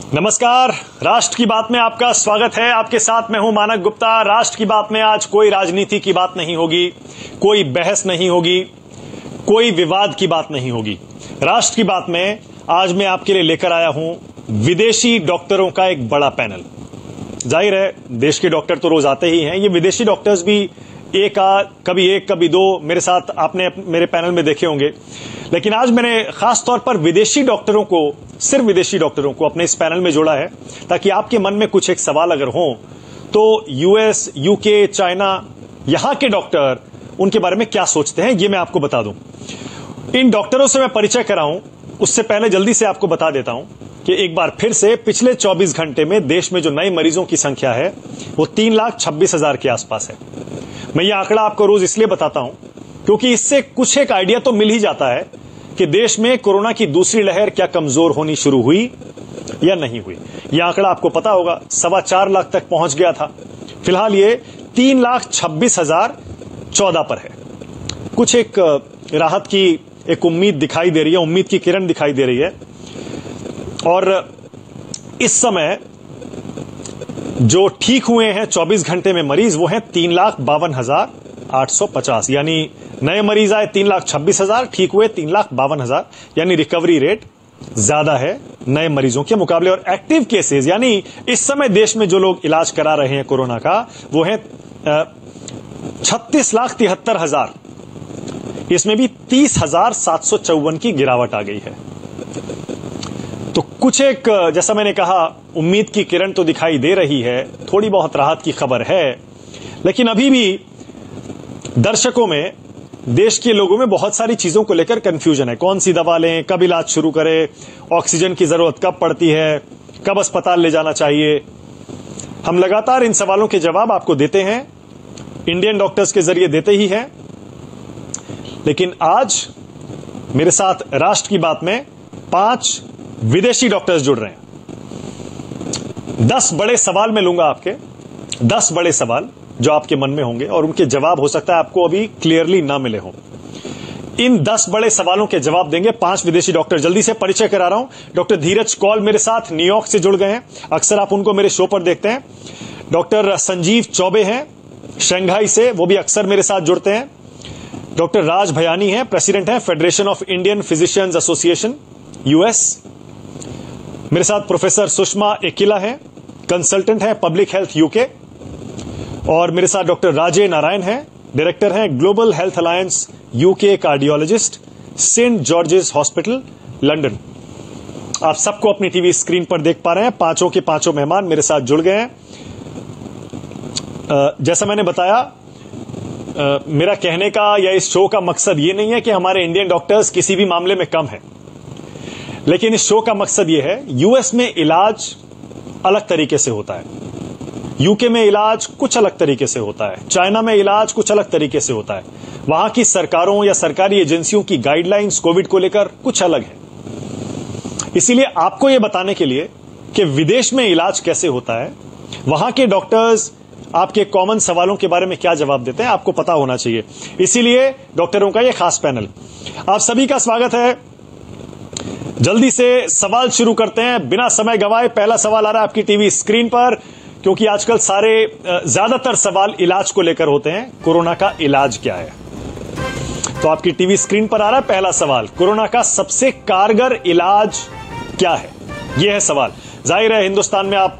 नमस्कार। राष्ट्र की बात में आपका स्वागत है। आपके साथ मैं हूं मानक गुप्ता। राष्ट्र की बात में आज कोई राजनीति की बात नहीं होगी, कोई बहस नहीं होगी, कोई विवाद की बात नहीं होगी। राष्ट्र की बात में आज मैं आपके लिए लेकर आया हूं विदेशी डॉक्टरों का एक बड़ा पैनल। जाहिर है देश के डॉक्टर तो रोज आते ही हैं, ये विदेशी डॉक्टर्स भी कभी दो मेरे साथ आपने मेरे पैनल में देखे होंगे, लेकिन आज मैंने खास तौर पर विदेशी डॉक्टरों को, सिर्फ विदेशी डॉक्टरों को अपने इस पैनल में जोड़ा है ताकि आपके मन में कुछ एक सवाल अगर हो तो यूएस, यूके, चाइना, यहां के डॉक्टर उनके बारे में क्या सोचते हैं ये मैं आपको बता दूं। इन डॉक्टरों से मैं परिचय कराऊं उससे पहले जल्दी से आपको बता देता हूं कि एक बार फिर से पिछले 24 घंटे में देश में जो नए मरीजों की संख्या है वो 3,26,000 के आसपास है। मैं ये आंकड़ा आपको रोज इसलिए बताता हूं क्योंकि इससे कुछ एक आइडिया तो मिल ही जाता है कि देश में कोरोना की दूसरी लहर क्या कमजोर होनी शुरू हुई या नहीं हुई। यह आंकड़ा आपको पता होगा 4.25 लाख तक पहुंच गया था। फिलहाल ये 3,26,014 पर है। कुछ एक राहत की एक उम्मीद दिखाई दे रही है, उम्मीद की किरण दिखाई दे रही है। और इस समय जो ठीक हुए हैं 24 घंटे में मरीज वो हैं 3,52,850, यानी नए मरीज आए 3,26,000, ठीक हुए 3,52,000, यानी रिकवरी रेट ज्यादा है नए मरीजों के मुकाबले। और एक्टिव केसेस यानी इस समय देश में जो लोग इलाज करा रहे हैं कोरोना का वो है 36,73,000। इसमें भी 30,754 की गिरावट आ गई है। तो कुछ एक, जैसा मैंने कहा, उम्मीद की किरण तो दिखाई दे रही है, थोड़ी बहुत राहत की खबर है, लेकिन अभी भी दर्शकों में, देश के लोगों में बहुत सारी चीजों को लेकर कंफ्यूजन है। कौन सी दवा लें, कब इलाज शुरू करें, ऑक्सीजन की जरूरत कब पड़ती है, कब अस्पताल ले जाना चाहिए। हम लगातार इन सवालों के जवाब आपको देते हैं, इंडियन डॉक्टर्स के जरिए देते ही हैं। लेकिन आज मेरे साथ राष्ट्र की बात में 5 विदेशी डॉक्टर्स जुड़ रहे हैं। 10 बड़े सवाल मैं लूंगा आपके, 10 बड़े सवाल जो आपके मन में होंगे और उनके जवाब हो सकता है आपको अभी क्लियरली ना मिले हों। इन 10 बड़े सवालों के जवाब देंगे 5 विदेशी डॉक्टर। जल्दी से परिचय करा रहा हूं। डॉक्टर धीरज कौल मेरे साथ न्यूयॉर्क से जुड़ गए हैं, अक्सर आप उनको मेरे शो पर देखते हैं। डॉक्टर संजीव चौबे हैं शंघाई से, वो भी अक्सर मेरे साथ जुड़ते हैं। डॉक्टर राज भयानी हैं, प्रेसिडेंट हैं federation of Indian physicians association US. मेरे साथ प्रोफेसर सुषमा एकिला हैं, कंसल्टेंट हैं पब्लिक हेल्थ यूके। और मेरे साथ डॉक्टर राजे नारायण हैं, डायरेक्टर हैं global health alliance UK, cardiologist, Saint George's hospital London. आप सबको अपनी टीवी स्क्रीन पर देख पा रहे हैं। पांचों के पांचों मेहमान मेरे साथ जुड़ गए हैं। जैसा मैंने बताया, मेरा कहने का या इस शो का मकसद ये नहीं है कि हमारे इंडियन डॉक्टर्स किसी भी मामले में कम है, लेकिन इस शो का मकसद यह है, यूएस में इलाज अलग तरीके से होता है, यूके में इलाज कुछ अलग तरीके से होता है, चाइना में इलाज कुछ अलग तरीके से होता है, वहां की सरकारों या सरकारी एजेंसियों की गाइडलाइंस कोविड को लेकर कुछ अलग है। इसीलिए आपको यह बताने के लिए कि विदेश में इलाज कैसे होता है, वहां के डॉक्टर्स आपके कॉमन सवालों के बारे में क्या जवाब देते हैं, आपको पता होना चाहिए। इसीलिए डॉक्टरों का यह खास पैनल। आप सभी का स्वागत है। जल्दी से सवाल शुरू करते हैं बिना समय गवाए। पहला सवाल आ रहा है आपकी टीवी स्क्रीन पर, क्योंकि आजकल ज्यादातर सवाल इलाज को लेकर होते हैं। कोरोना का इलाज क्या है? तो आपकी टीवी स्क्रीन पर आ रहा है पहला सवाल, कोरोना का सबसे कारगर इलाज क्या है? यह है सवाल। जाहिर है हिंदुस्तान में आप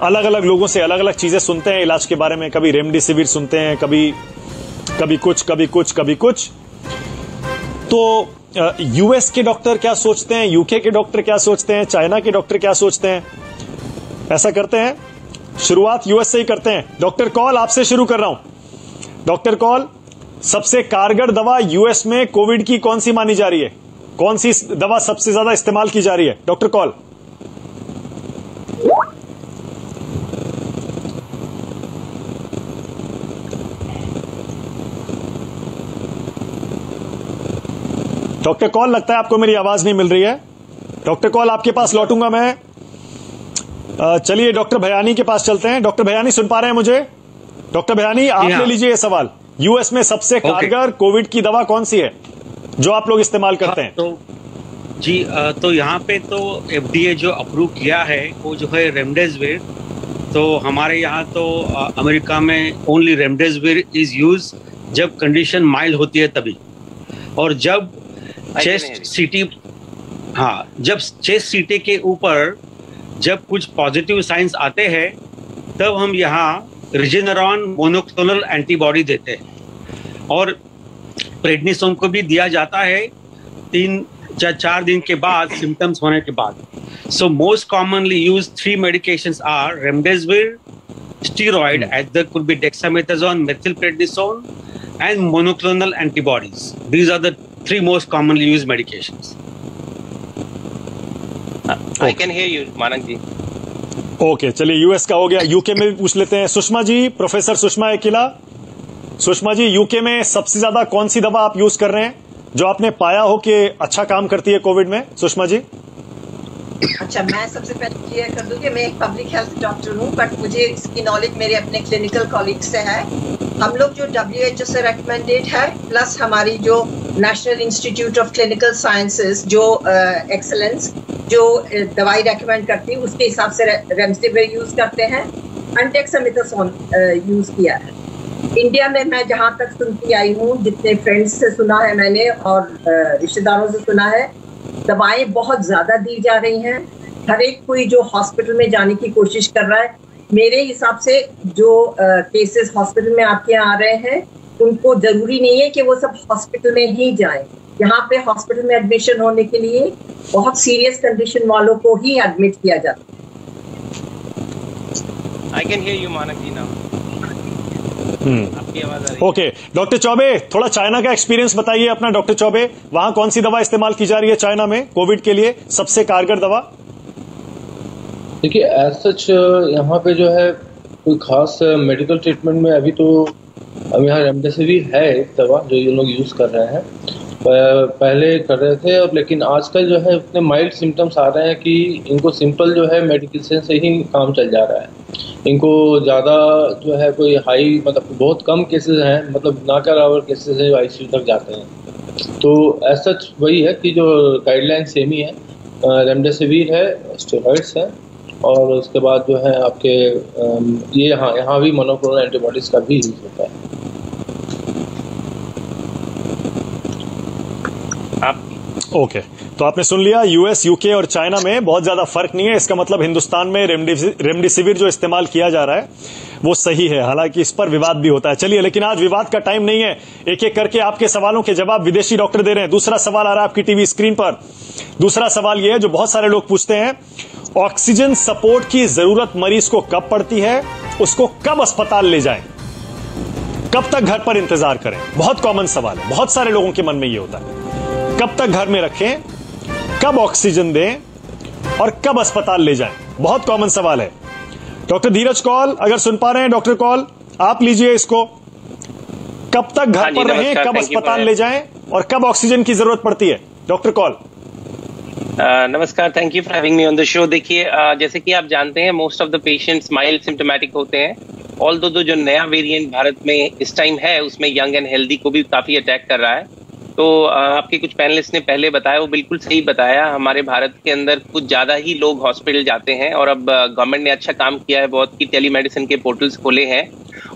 अलग अलग लोगों से अलग अलग चीजें सुनते हैं इलाज के बारे में। कभी रेमडेसिविर सुनते हैं, कभी कुछ। तो यूएस के डॉक्टर क्या सोचते हैं, यूके के डॉक्टर क्या सोचते हैं, चाइना के डॉक्टर क्या सोचते हैं? ऐसा करते हैं, शुरुआत यूएस से ही करते हैं। डॉक्टर कौल, आपसे शुरू कर रहा हूं। डॉक्टर कौल, सबसे कारगर दवा यूएस में कोविड की कौन सी मानी जा रही है? कौन सी दवा सबसे ज्यादा इस्तेमाल की जा रही है? डॉक्टर कौल। डॉक्टर कौल, लगता है आपको मेरी आवाज नहीं मिल रही है। डॉक्टर कौल, आपके पास लौटूंगा मैं। चलिए डॉक्टर भयानी के पास चलते हैं। डॉक्टर भयानी, सुन पा रहे हैं मुझे? डॉक्टर भयानी, आप ले लीजिए ये सवाल। यूएस में सबसे कारगर कोविड की दवा कौन सी है जो आप लोग इस्तेमाल करते हैं? जी तो यहाँ पे तो FDA जो अप्रूव किया है वो जो है रेमडेसिविर। तो हमारे यहाँ तो अमेरिका में ओनली रेमडेसिविर इज यूज जब कंडीशन माइल्ड होती है तभी। और जब चेस्ट सीटी, हाँ, जब चेस्ट सीटी के ऊपर जब कुछ पॉजिटिव साइंस आते हैं तब हम यहाँ रिजेनरॉन मोनोक्लोनल एंटीबॉडी देते हैं। और प्रेडनिसोन को भी दिया जाता है 3 या 4 दिन के बाद सिम्टम्स होने के बाद। So most commonly use 3 medications are remdesivir, steroid either could be dexamethasone, methylprednisone and monoclonal antibodies. These are the 3 most commonly used medications. I can hear you, मानक जी। ओके, चलिए यूएस का हो गया, यूके में भी पूछ लेते हैं। सुषमा जी, प्रोफेसर सुषमा एकिला। सुषमा जी, यूके में सबसे ज्यादा कौन सी दवा आप यूज कर रहे हैं जो आपने पाया हो कि अच्छा काम करती है कोविड में? सुषमा जी। अच्छा, मैं सबसे पहले क्लियर कर दूं कि मैं एक पब्लिक हेल्थ डॉक्टर हूं, बट मुझे इसकी नॉलेज मेरे अपने क्लिनिकल कॉलीग से है। हम लोग जो WHO से रेकमेंडेड है, प्लस हमारी जो national institute of clinical sciences जो एक्सेलेंस जो दवाई रेकमेंड करती है, उसके हिसाब से रेमडेसिविर यूज करते हैं, डेक्सामेथासोन यूज किया है। इंडिया में मैं जहाँ तक सुनती आई हूँ, जितने फ्रेंड्स से सुना है मैंने और रिश्तेदारों से सुना है, दवाएं बहुत ज्यादा दी जा रही हैं। हर एक कोई जो हॉस्पिटल में जाने की कोशिश कर रहा है, मेरे हिसाब से जो केसेस हॉस्पिटल में आपके यहाँ आ रहे हैं, उनको जरूरी नहीं है कि वो सब हॉस्पिटल में ही जाएं। यहाँ पे हॉस्पिटल में एडमिशन होने के लिए बहुत सीरियस कंडीशन वालों को ही एडमिट किया जाता है। I can hear you, मानक जी, now. आपकी आवाज आ रही है। ओके, डॉक्टर चौबे, थोड़ा चाइना का एक्सपीरियंस बताइए अपना। डॉक्टर चौबे, वहां कौन सी दवा इस्तेमाल की जा रही है चाइना में कोविड के लिए, सबसे कारगर दवा? देखिए, एज सच यहाँ पे जो है कोई खास मेडिकल ट्रीटमेंट में अभी तो अब यहाँ रेमडेसिविर है एक दवा जो ये लोग यूज कर रहे हैं, पहले कर रहे थे। अब लेकिन आजकल जो है उतने माइल्ड सिम्टम्स आ रहे हैं कि इनको सिंपल जो है मेडिकेशन से ही काम चल जा रहा है। इनको ज़्यादा जो है कोई हाई, मतलब बहुत कम केसेस हैं, मतलब ना के बराबर केसेस हैं जो ICU तक जाते हैं। तो एज सच वही है कि जो गाइडलाइन सेम ही है, रेमडेसिविर है, स्टेरॉइड्स है, और उसके बाद जो है आपके ये यहाँ भी मोनोक्लोनल एंटीबॉडीज का भी यूज होता है। ओके, तो आपने सुन लिया, यूएस, यूके और चाइना में बहुत ज्यादा फर्क नहीं है। इसका मतलब हिंदुस्तान में रेमडेसिविर जो इस्तेमाल किया जा रहा है वो सही है, हालांकि इस पर विवाद भी होता है। चलिए, लेकिन आज विवाद का टाइम नहीं है, एक एक करके आपके सवालों के जवाब विदेशी डॉक्टर दे रहे हैं। दूसरा सवाल आ रहा है आपकी टीवी स्क्रीन पर। दूसरा सवाल यह है जो बहुत सारे लोग पूछते हैं, ऑक्सीजन सपोर्ट की जरूरत मरीज को कब पड़ती है, उसको कब अस्पताल ले जाएं, कब तक घर पर इंतजार करें? बहुत कॉमन सवाल है, बहुत सारे लोगों के मन में यह होता है। कब तक घर में रखें, कब ऑक्सीजन दें और कब अस्पताल ले जाएं? बहुत कॉमन सवाल है। डॉक्टर धीरज कौल, अगर सुन पा रहे हैं डॉक्टर कौल, आप लीजिए इसको। कब तक घर पर रहें, कब अस्पताल ले जाएं और कब ऑक्सीजन की जरूरत पड़ती है? डॉक्टर कौल। नमस्कार, thank you for having me on the show. देखिए, जैसे कि आप जानते हैं, most of the patients mild symptomatic होते हैं। ऑल्दो जो नया वेरिएंट भारत में इस टाइम है, उसमें यंग एंड हेल्दी को भी काफी अटैक कर रहा है। तो आपके कुछ पैनलिस्ट ने पहले बताया, वो बिल्कुल सही बताया। हमारे भारत के अंदर कुछ ज्यादा ही लोग हॉस्पिटल जाते हैं, और अब गवर्नमेंट ने अच्छा काम किया है बहुत, कि टेलीमेडिसिन के पोर्टल्स खोले हैं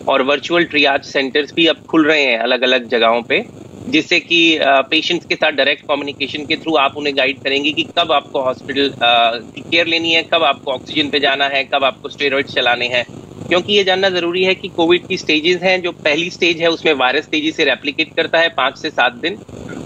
और वर्चुअल ट्रियाज सेंटर्स भी अब खुल रहे हैं अलग अलग जगहों पे, जिससे कि पेशेंट्स के साथ डायरेक्ट कम्युनिकेशन के थ्रू आप उन्हें गाइड करेंगे कि कब आपको हॉस्पिटल की केयर लेनी है, कब आपको ऑक्सीजन पे जाना है, कब आपको स्टेरॉइड्स चलाने हैं। क्योंकि ये जानना जरूरी है कि कोविड की स्टेजेस हैं। जो पहली स्टेज है उसमें वायरस तेजी से रेप्लिकेट करता है 5 से 7 दिन।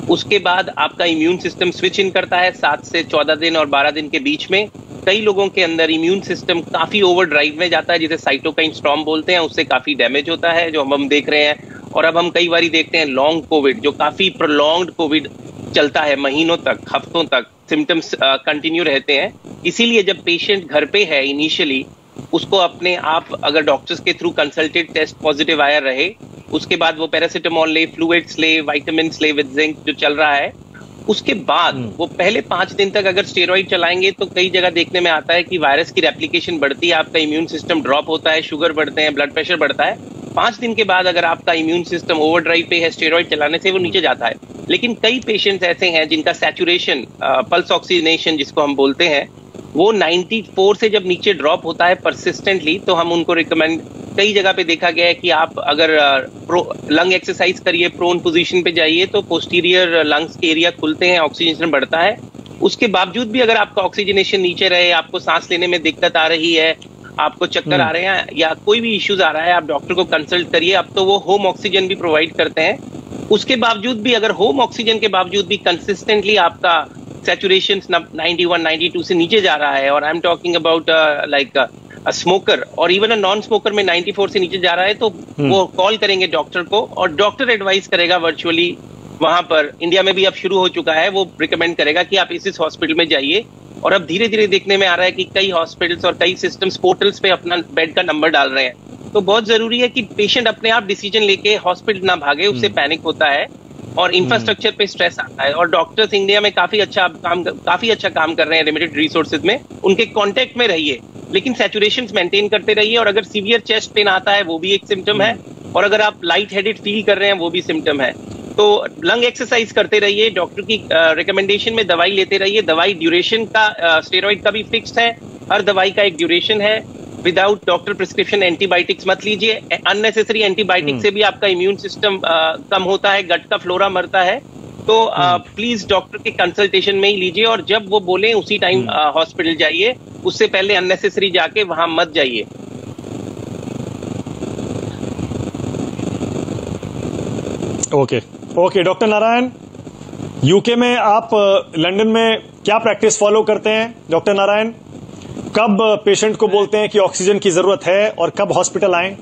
उसके बाद आपका इम्यून सिस्टम स्विच इन करता है 7 से 14 दिन और 12 दिन के बीच में। कई लोगों के अंदर इम्यून सिस्टम काफी ओवर ड्राइव में जाता है, जिसे साइटोकाइन स्टॉर्म बोलते हैं, उससे काफी डैमेज होता है, जो हम देख रहे हैं। और अब हम कई बार देखते हैं लॉन्ग कोविड, जो काफी प्रोलॉन्ग्ड कोविड चलता है, महीनों तक, हफ्तों तक सिम्टम्स कंटिन्यू रहते हैं। इसीलिए जब पेशेंट घर पे है इनिशियली, उसको अपने आप, अगर डॉक्टर्स के थ्रू कंसल्टेड टेस्ट पॉजिटिव आया रहे, उसके बाद वो पैरासिटामोल ले, फ्लूइड्स ले, विटामिन ले विद जिंक जो चल रहा है, उसके बाद वो पहले 5 दिन तक अगर स्टेरॉइड चलाएंगे तो कई जगह देखने में आता है कि वायरस की रेप्लिकेशन बढ़ती है, आपका इम्यून सिस्टम ड्रॉप होता है, शुगर बढ़ते हैं, ब्लड प्रेशर बढ़ता है। 5 दिन के बाद अगर आपका इम्यून सिस्टम ओवरड्राइव पे है स्टेरॉइड चलाने से, वो नीचे जाता है। लेकिन कई पेशेंट्स ऐसे हैं जिनका सैचुरेशन, पल्स ऑक्सीजनेशन जिसको हम बोलते हैं, वो 94 से जब नीचे ड्रॉप होता है परसिस्टेंटली, तो हम उनको रिकमेंड, कई जगह पे देखा गया है कि आप अगर लंग एक्सरसाइज करिए, प्रोन पोजीशन पे जाइए, तो पोस्टीरियर लंग्स के एरिया खुलते हैं, ऑक्सीजनेशन बढ़ता है। उसके बावजूद भी अगर आपका ऑक्सीजनेशन नीचे रहे, आपको सांस लेने में दिक्कत आ रही है, आपको चक्कर आ रहे हैं या कोई भी इश्यूज आ रहा है, आप डॉक्टर को कंसल्ट करिए। अब तो वो होम ऑक्सीजन भी प्रोवाइड करते हैं। उसके बावजूद भी, अगर होम ऑक्सीजन के बावजूद भी कंसिस्टेंटली आपका सैचुरेशन 91, 92 से नीचे जा रहा है, और I am talking about like a smoker और इवन अ नॉन स्मोकर में 94 से नीचे जा रहा है, तो वो कॉल करेंगे डॉक्टर को और डॉक्टर एडवाइस करेगा वर्चुअली। वहां पर इंडिया में भी अब शुरू हो चुका है, वो रिकमेंड करेगा कि आप इस हॉस्पिटल में जाइए। और अब धीरे धीरे देखने में आ रहा है कि कई हॉस्पिटल्स और कई सिस्टम्स पोर्टल्स पे अपना बेड का नंबर डाल रहे हैं। तो बहुत जरूरी है कि पेशेंट अपने आप डिसीजन लेके हॉस्पिटल ना भागे, उससे पैनिक होता है और इंफ्रास्ट्रक्चर पे स्ट्रेस आता है। और डॉक्टर्स इंडिया में काफी अच्छा काम कर रहे हैं लिमिटेड रिसोर्सेज में, उनके कांटेक्ट में रहिए, लेकिन सैचुरेशंस मेंटेन करते रहिए। और अगर सीवियर चेस्ट पेन आता है वो भी एक सिम्टम है, और अगर आप लाइट हेडेड फील कर रहे हैं वो भी सिम्टम है। तो लंग एक्सरसाइज करते रहिए, डॉक्टर की रिकमेंडेशन में दवाई लेते रहिए। दवाई ड्यूरेशन का, स्टेरॉइड का भी फिक्स्ड है, हर दवाई का एक ड्यूरेशन है। विदाउट डॉक्टर प्रिस्क्रिप्शन एंटीबायोटिक्स मत लीजिए। अननेसेसरी एंटीबायोटिक से भी आपका इम्यून सिस्टम कम होता है, गट का फ्लोरा मरता है। तो प्लीज डॉक्टर के कंसल्टेशन में ही लीजिए, और जब वो बोले उसी टाइम हॉस्पिटल जाइए, उससे पहले अननेसेसरी जाके वहां मत जाइए। ओके डॉक्टर नारायण, यूके में आप लंदन में क्या प्रैक्टिस फॉलो करते हैं डॉक्टर नारायण? कब पेशेंट को बोलते हैं कि ऑक्सीजन की जरूरत है और कब हॉस्पिटल आएं?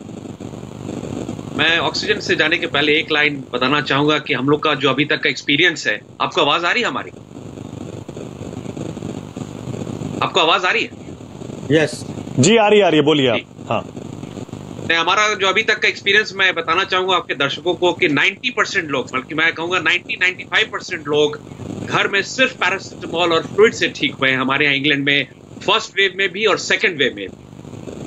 मैं ऑक्सीजन से जाने के पहले एक लाइन बताना चाहूंगा कि हम लोग का जो अभी तक का एक्सपीरियंस है। आपको आवाज आ रही है हमारी? आपको आवाज आ रही है? यस जी, आ रही है, बोलिए आप। हाँ, हमारा जो अभी तक का एक्सपीरियंस मैं बताना चाहूंगा आपके दर्शकों को कि 90% लोग, बल्कि मैं कहूंगा 90-95% लोग घर में सिर्फ पैरासिटामोल और फ्लूइड से ठीक हुए हैं। हमारे यहाँ इंग्लैंड में फर्स्ट वेव में भी और सेकंड वेव में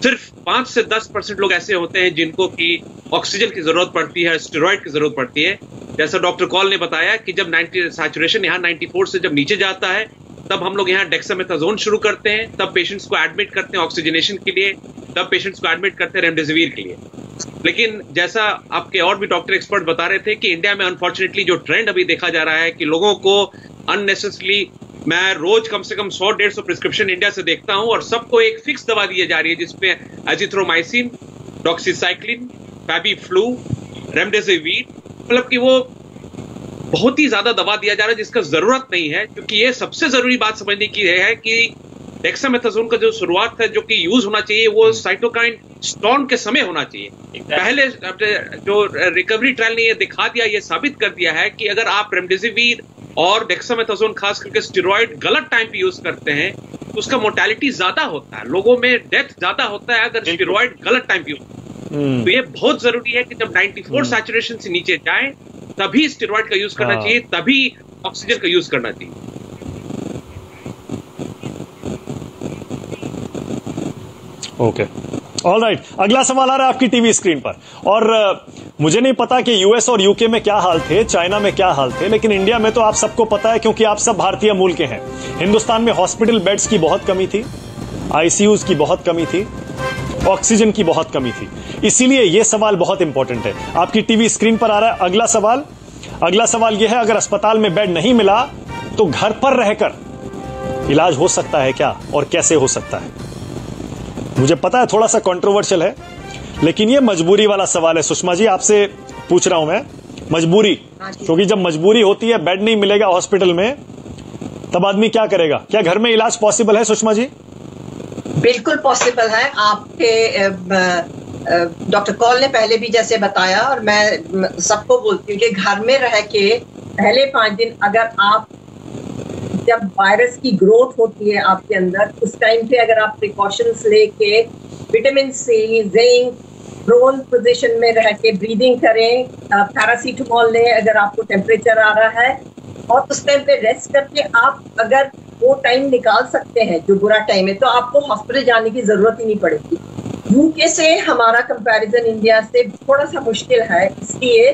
सिर्फ 5 से 10% लोग ऐसे होते हैं जिनको की ऑक्सीजन की जरूरत पड़ती है, स्टेरॉइड की जरूरत पड़ती है। जैसा डॉक्टर कॉल ने बताया कि जब सैचुरेशन यहाँ 94 से जब नीचे जाता है, तब हम लोग यहाँ डेक्सामेथासोन शुरू करते हैं, तब पेशेंट्स को एडमिट करते हैं ऑक्सीजनेशन के लिए, तब पेशेंट्स को एडमिट करते हैं रेमडेसिविर के लिए। लेकिन जैसा आपके और भी डॉक्टर एक्सपर्ट बता रहे थे कि इंडिया में अनफॉर्चुनेटली जो ट्रेंड अभी देखा जा रहा है कि लोगों को अननेसेसरली, मैं रोज कम से कम 100-150 प्रिस्क्रिप्शन इंडिया से देखता हूं और सबको एक फिक्स दवा दी जा रही है जिसमें एजिथ्रोमाइसिन, डॉक्सीसाइक्लिन, फैबीफ्लू, रेमडेसिविर, मतलब कि वो बहुत ही ज्यादा दवा दिया जा रहा है जिसका जरूरत नहीं है। क्योंकि ये सबसे जरूरी बात समझने की है कि डेक्सामेथासोन का जो शुरुआत है जो कि यूज होना चाहिए वो साइटोकाइन स्टॉर्म के समय होना चाहिए। पहले जो रिकवरी ट्रायल ने ये दिखा दिया, ये साबित कर दिया है कि अगर आप रेमडेसिविर और डेक्सामेथासोन खास करके स्टेरॉइड गलत टाइम पे यूज करते हैं तो उसका मोर्टेलिटी ज्यादा होता है, लोगों में डेथ ज्यादा होता है अगर स्टेरॉइड गलत टाइम पे यूज। तो ये बहुत जरूरी है कि जब 94 सैचुरेशन से नीचे जाए तभी स्टेरॉइड का यूज करना चाहिए, तभी ऑक्सीजन का यूज करना चाहिए। ओके, ऑलराइट, अगला सवाल आ रहा है आपकी टीवी स्क्रीन पर। और मुझे नहीं पता कि यूएस और यूके में क्या हाल थे, चाइना में क्या हाल थे, लेकिन इंडिया में तो आप सबको पता है क्योंकि आप सब भारतीय मूल के हैं। हिंदुस्तान में हॉस्पिटल बेड्स की बहुत कमी थी, आईसीयूज की बहुत कमी थी, ऑक्सीजन की बहुत कमी थी। इसीलिए यह सवाल बहुत इंपॉर्टेंट है। आपकी टीवी स्क्रीन पर आ रहा है अगला सवाल। अगला सवाल यह है, अगर अस्पताल में बेड नहीं मिला तो घर पर रहकर इलाज हो सकता है क्या और कैसे हो सकता है? मुझे पता है थोड़ा सा कंट्रोवर्शियल है, लेकिन ये मजबूरी वाला सवाल है। सुषमा जी, आपसे पूछ रहा हूं मैं, मजबूरी, क्योंकि जब मजबूरी होती है, बेड नहीं मिलेगा हॉस्पिटल में, तब आदमी क्या करेगा? क्या घर में इलाज पॉसिबल है सुषमा जी? बिल्कुल पॉसिबल है। आपके डॉक्टर कॉल ने पहले भी जैसे बताया, और मैं सबको बोलती हूँ कि घर में रह के पहले 5 दिन अगर आप, जब वायरस की ग्रोथ होती है आपके अंदर, उस टाइम पे अगर आप प्रिकॉशंस लेके vitamin C, zinc, prone position में रह के ब्रीदिंग करें, पैरासीटामोल लें अगर आपको टेम्परेचर आ रहा है, और उस टाइम पे रेस्ट करके आप अगर वो टाइम निकाल सकते हैं जो बुरा टाइम है, तो आपको हॉस्पिटल जाने की जरूरत ही नहीं पड़ेगी। यूके से हमारा कंपैरिजन इंडिया से थोड़ा सा मुश्किल है, इसलिए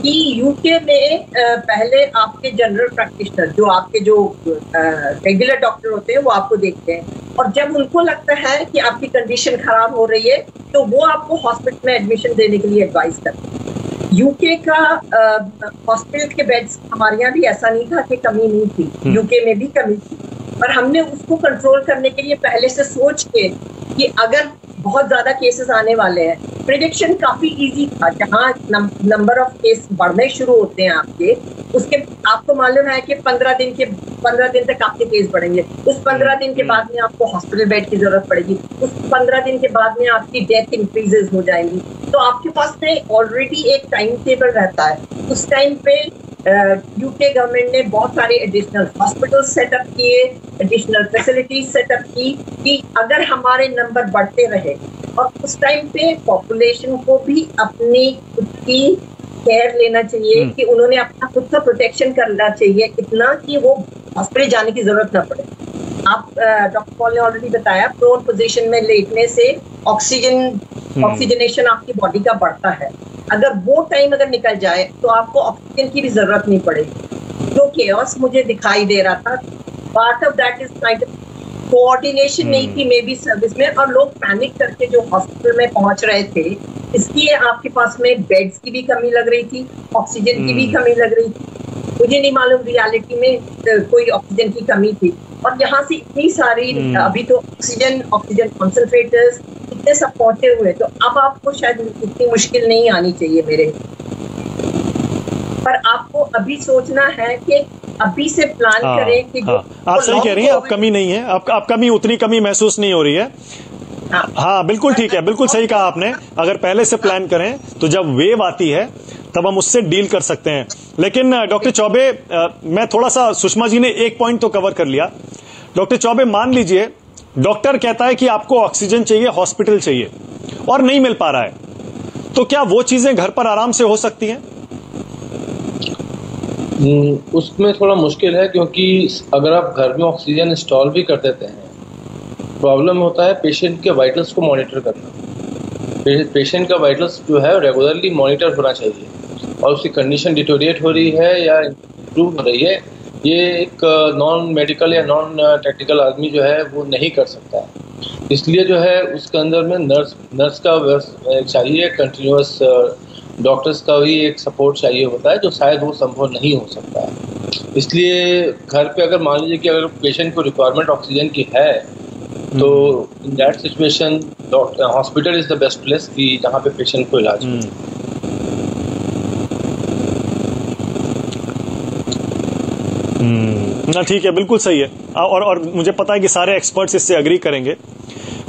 कि यूके में पहले आपके जनरल प्रैक्टिशनर जो आपके जो रेगुलर डॉक्टर होते हैं वो आपको देखते हैं, और जब उनको लगता है कि आपकी कंडीशन खराब हो रही है तो वो आपको हॉस्पिटल में एडमिशन देने के लिए एडवाइस करते हैं। यूके का हॉस्पिटल के बेड्स हमारे यहाँ भी ऐसा नहीं था कि कमी नहीं थी, यूके में भी कमी थी, पर हमने उसको कंट्रोल करने के लिए पहले से सोच के कि अगर बहुत ज्यादा केसेस आने वाले हैं, प्रिडिक्शन काफी इजी था। जहाँ नंबर ऑफ केस बढ़ने शुरू होते हैं आपके, उसके आपको मालूम है कि 15 दिन तक आपके केस बढ़ेंगे, उस 15 दिन के बाद में आपको हॉस्पिटल बेड की जरूरत पड़ेगी, उस 15 दिन के बाद में आपकी डेथ इंक्रीजेस हो जाएंगी। तो आपके पास में ऑलरेडी एक टाइम टेबल रहता है। उस टाइम पे यूके गवर्नमेंट ने बहुत सारे एडिशनल हॉस्पिटल सेटअप किए, एडिशनल फैसिलिटीज सेटअप की कि अगर हमारे नंबर बढ़ते रहे, और उस टाइम पे पॉपुलेशन को भी अपनी खुद की केयर लेना चाहिए कि उन्होंने अपना खुद का प्रोटेक्शन करना चाहिए इतना कि वो हॉस्पिटल जाने की जरूरत ना पड़े। आप डॉक्टर पॉल ने ऑलरेडी बताया, प्रोन पोजीशन में लेटने से ऑक्सीजनेशन आपकी बॉडी का बढ़ता है। अगर वो टाइम अगर निकल जाए तो आपको ऑक्सीजन की भी जरूरत नहीं पड़ेगी। जो केओस मुझे दिखाई दे रहा था, part of that is kind of coordination नहीं थी मे बी सर्विस में, और लोग पैनिक करके जो हॉस्पिटल में पहुंच रहे थे, इसलिए आपके पास में बेड्स की भी कमी लग रही थी, ऑक्सीजन की भी कमी लग रही थी। मुझे नहीं मालूम रियलिटी में कोई ऑक्सीजन की कमी थी, और यहाँ से इतनी सारी अभी तो ऑक्सीजन कॉन्सेंट्रेटर्स इतने सब पहुंचे हुए, तो अब आपको शायद इतनी मुश्किल नहीं आनी चाहिए मेरे, पर आपको अभी सोचना है कि अभी से प्लान करें कि आप सही कह रही हैं, अब कमी नहीं है, अब कमी उतनी कमी महसूस नहीं हो रही है। हाँ बिल्कुल ठीक है, बिल्कुल सही कहा आपने। अगर पहले से प्लान करें तो जब वेव आती है तब हम उससे डील कर सकते हैं। लेकिन डॉक्टर चौबे, मैं थोड़ा सा, सुषमा जी ने एक पॉइंट तो कवर कर लिया। डॉक्टर चौबे, मान लीजिए डॉक्टर कहता है कि आपको ऑक्सीजन चाहिए, हॉस्पिटल चाहिए, और नहीं मिल पा रहा है, तो क्या वो चीजें घर पर आराम से हो सकती हैं? उसमें थोड़ा मुश्किल है, क्योंकि अगर आप घर में ऑक्सीजन इंस्टॉल भी कर देते हैं, प्रॉब्लम होता है पेशेंट के वाइटल्स को मॉनिटर करना। पेशेंट का वाइटल्स जो है रेगुलरली मॉनिटर होना चाहिए, और उसकी कंडीशन डिटोरिएट हो रही है या इम्प्रूव हो रही है, ये एक नॉन मेडिकल या नॉन टेक्निकल आदमी जो है वो नहीं कर सकता है। इसलिए जो है उसके अंदर में नर्स का चाहिए, कंटिन्यूअस डॉक्टर्स का भी एक सपोर्ट चाहिए होता है, जो शायद वो संभव नहीं हो सकता है। इसलिए घर पे अगर मान लीजिए कि अगर पेशेंट को रिक्वायरमेंट ऑक्सीजन की है, तो in that situation hospital is the best place कि जहाँ पे पेशेंट को इलाज हो। ना ठीक है, बिल्कुल सही है। और मुझे पता है कि सारे एक्सपर्ट्स इससे एग्री करेंगे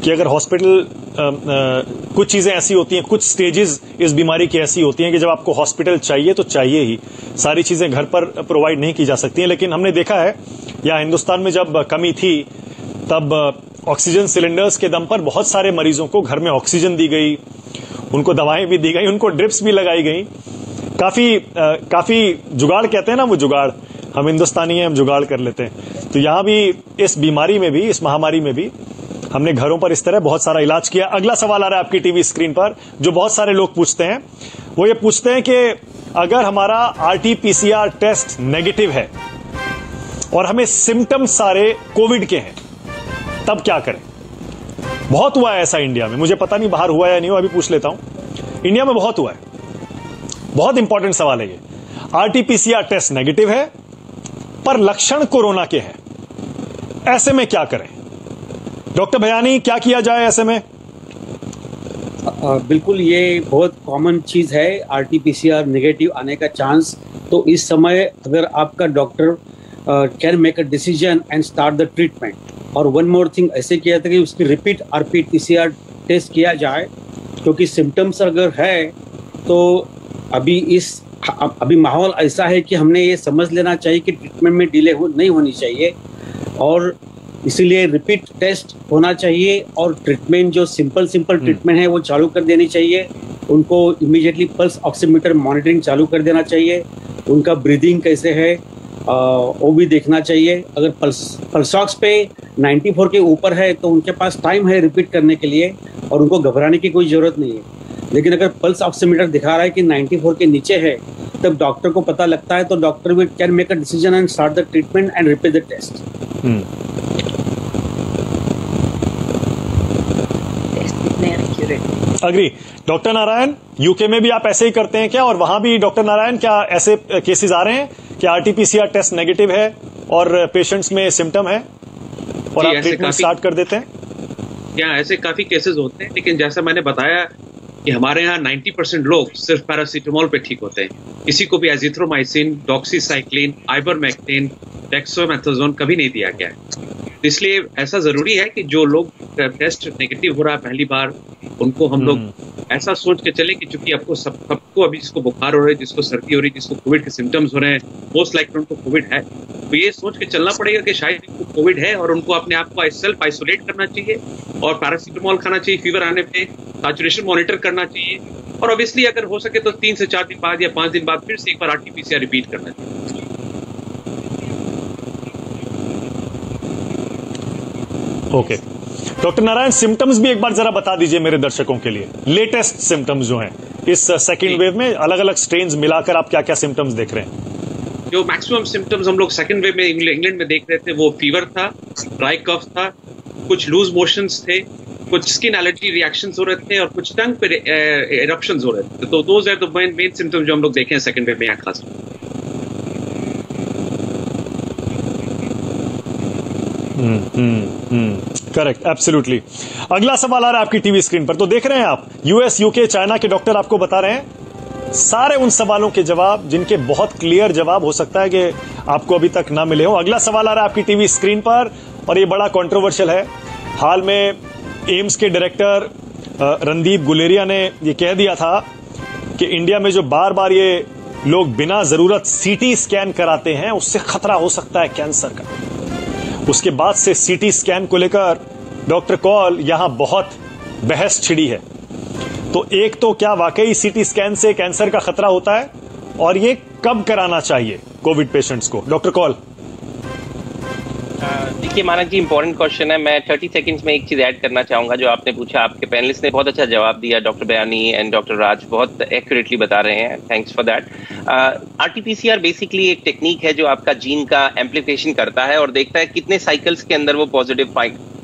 कि अगर हॉस्पिटल, कुछ चीजें ऐसी होती हैं, कुछ स्टेजेस इस बीमारी की ऐसी होती हैं कि जब आपको हॉस्पिटल चाहिए तो चाहिए ही, सारी चीजें घर पर प्रोवाइड नहीं की जा सकती हैं। लेकिन हमने देखा है यहाँ हिंदुस्तान में जब कमी थी तब ऑक्सीजन सिलेंडर्स के दम पर बहुत सारे मरीजों को घर में ऑक्सीजन दी गई, उनको दवाएं भी दी गई, उनको ड्रिप्स भी लगाई गई। काफी जुगाड़ कहते हैं ना, वो जुगाड़, हम हिंदुस्तानी हैं, हम जुगाड़ कर लेते हैं। तो यहाँ भी इस बीमारी में भी, इस महामारी में भी हमने घरों पर इस तरह बहुत सारा इलाज किया। अगला सवाल आ रहा है आपकी टीवी स्क्रीन पर, जो बहुत सारे लोग पूछते हैं। वो ये पूछते हैं कि अगर हमारा RT-PCR टेस्ट नेगेटिव है और हमें सिम्टम्स सारे कोविड के हैं, तब क्या करें? बहुत हुआ है ऐसा इंडिया में, मुझे पता नहीं बाहर हुआ या नहीं हुआ, अभी पूछ लेता हूं। इंडिया में बहुत हुआ है, बहुत इंपॉर्टेंट सवाल है ये। RT-PCR टेस्ट नेगेटिव है पर लक्षण कोरोना के हैं, ऐसे में क्या करें? डॉक्टर भयानी, क्या किया जाए ऐसे में? बिल्कुल, ये बहुत कॉमन चीज है RT-PCR नेगेटिव आने का चांस। तो इस समय अगर आपका doctor can make a decision and start the treatment. और वन मोर थिंग, ऐसे किया था कि उसकी रिपीट RT-PCR टेस्ट किया जाए, क्योंकि सिम्टम्स अगर है तो अभी माहौल ऐसा है कि हमने ये समझ लेना चाहिए कि ट्रीटमेंट में डिले नहीं होनी चाहिए, और इसीलिए रिपीट टेस्ट होना चाहिए। और ट्रीटमेंट जो सिंपल ट्रीटमेंट है वो चालू कर देनी चाहिए। उनको इमीडिएटली पल्स ऑक्सीमीटर मॉनिटरिंग चालू कर देना चाहिए। उनका ब्रीदिंग कैसे है वो भी देखना चाहिए। अगर पल्स ऑक्स पे 94 के ऊपर है तो उनके पास टाइम है रिपीट करने के लिए, और उनको घबराने की कोई ज़रूरत नहीं है। लेकिन अगर पल्स ऑक्सीमीटर दिखा रहा है कि 94 के नीचे है जब डॉक्टर को पता लगता है तो doctor will can make a decision and start the treatment and repeat the test. Agree. Doctor Narayan, UK में भी आप ऐसे ही करते हैं क्या? और वहां भी डॉक्टर नारायण क्या ऐसे केसेस आ रहे हैं कि आरटीपीसीआर टेस्ट नेगेटिव है और पेशेंट्स में सिम्टम है और आप ट्रीटमेंट स्टार्ट कर देते हैं? यहाँ ऐसे काफी केसेस होते हैं, लेकिन जैसा मैंने बताया कि हमारे यहाँ 90% लोग सिर्फ पैरासीटामोल पे ठीक होते हैं। किसी को भी एजिथ्रोमाइसिन, डॉक्सीसाइक्लिन, आइबरमेक्टिन, डेक्सामेथासोन कभी नहीं दिया गया है। इसलिए ऐसा जरूरी है कि जो लोग टेस्ट नेगेटिव हो रहा है पहली बार, उनको हम लोग ऐसा सोच के चले कि चूंकि आपको सबको अभी जिसको बुखार हो रहा है, जिसको सर्दी हो रही है, जिसको कोविड के सिम्टम्स हो रहे हैं, मोस्ट लाइकली उनको कोविड है, तो ये सोच के चलना पड़ेगा कि शायद इनको कोविड है और उनको अपने आप को सेल्फ आइसोलेट करना चाहिए और पैरासीटामोल खाना चाहिए फीवर आने पे, सैचुरेशन मॉनिटर करना चाहिए और ऑब्वियसली अगर हो सके तो 3 से 4 दिन बाद या 5 दिन बाद फिर से एक बार आरटीपीसीआर रिपीट करना चाहिए। ओके डॉक्टर नारायण, सिम्टम्स भी एक बार जरा बता दीजिए मेरे दर्शकों के लिए, लेटेस्ट सिम्टम्स जो हैं इस सेकेंड वेव में, अलग अलग स्ट्रेन्स मिलाकर आप क्या क्या सिम्टम्स देख रहे हैं? जो मैक्सिमम सिम्टम्स हम लोग सेकेंड वेव में इंग्लैंड में देख रहे थे वो फीवर था, ड्राई कफ था, कुछ लूज मोशंस थे, कुछ स्किन एलर्जी रिएक्शंस हो रहे थे और कुछ टंग पे एरप्शंस हो रहे थे। तो those are the main symptoms जो हम लोग देखे हैं सेकेंड वेव में यहाँ खास। Correct, absolutely. अगला सवाल आ रहा है आपकी टीवी स्क्रीन पर, तो देख रहे हैं आप, यूएस, यूके, चाइना के डॉक्टर आपको बता रहे हैं सारे उन सवालों के जवाब जिनके बहुत क्लियर जवाब हो सकता है कि आपको अभी तक ना मिले हो। अगला सवाल आ रहा है आपकी टीवी स्क्रीन पर और ये बड़ा कंट्रोवर्शियल है। हाल में एम्स के डायरेक्टर रणदीप गुलेरिया ने ये कह दिया था कि इंडिया में जो बार बार ये लोग बिना जरूरत सीटी स्कैन कराते हैं उससे खतरा हो सकता है कैंसर का। उसके बाद से सीटी स्कैन को लेकर डॉक्टर कौल यहां बहुत बहस छिड़ी है। तो एक तो क्या वाकई सीटी स्कैन से कैंसर का खतरा होता है और ये कब कराना चाहिए कोविड पेशेंट्स को? डॉक्टर कौल। देखिए मानक जी, इंपॉर्टेंट क्वेश्चन है। मैं 30 सेकंड्स में एक चीज ऐड करना चाहूंगा जो आपने पूछा। आपके पैनलिस्ट ने बहुत अच्छा जवाब दिया, डॉक्टर बयानी एंड डॉक्टर राज बहुत एक्यूरेटली बता रहे हैं, thanks for that. RTPCR basically एक टेक्निक है जो आपका जीन का एम्प्लीफिकेशन करता है और देखता है कितने साइकिल्स के अंदर वो पॉजिटिव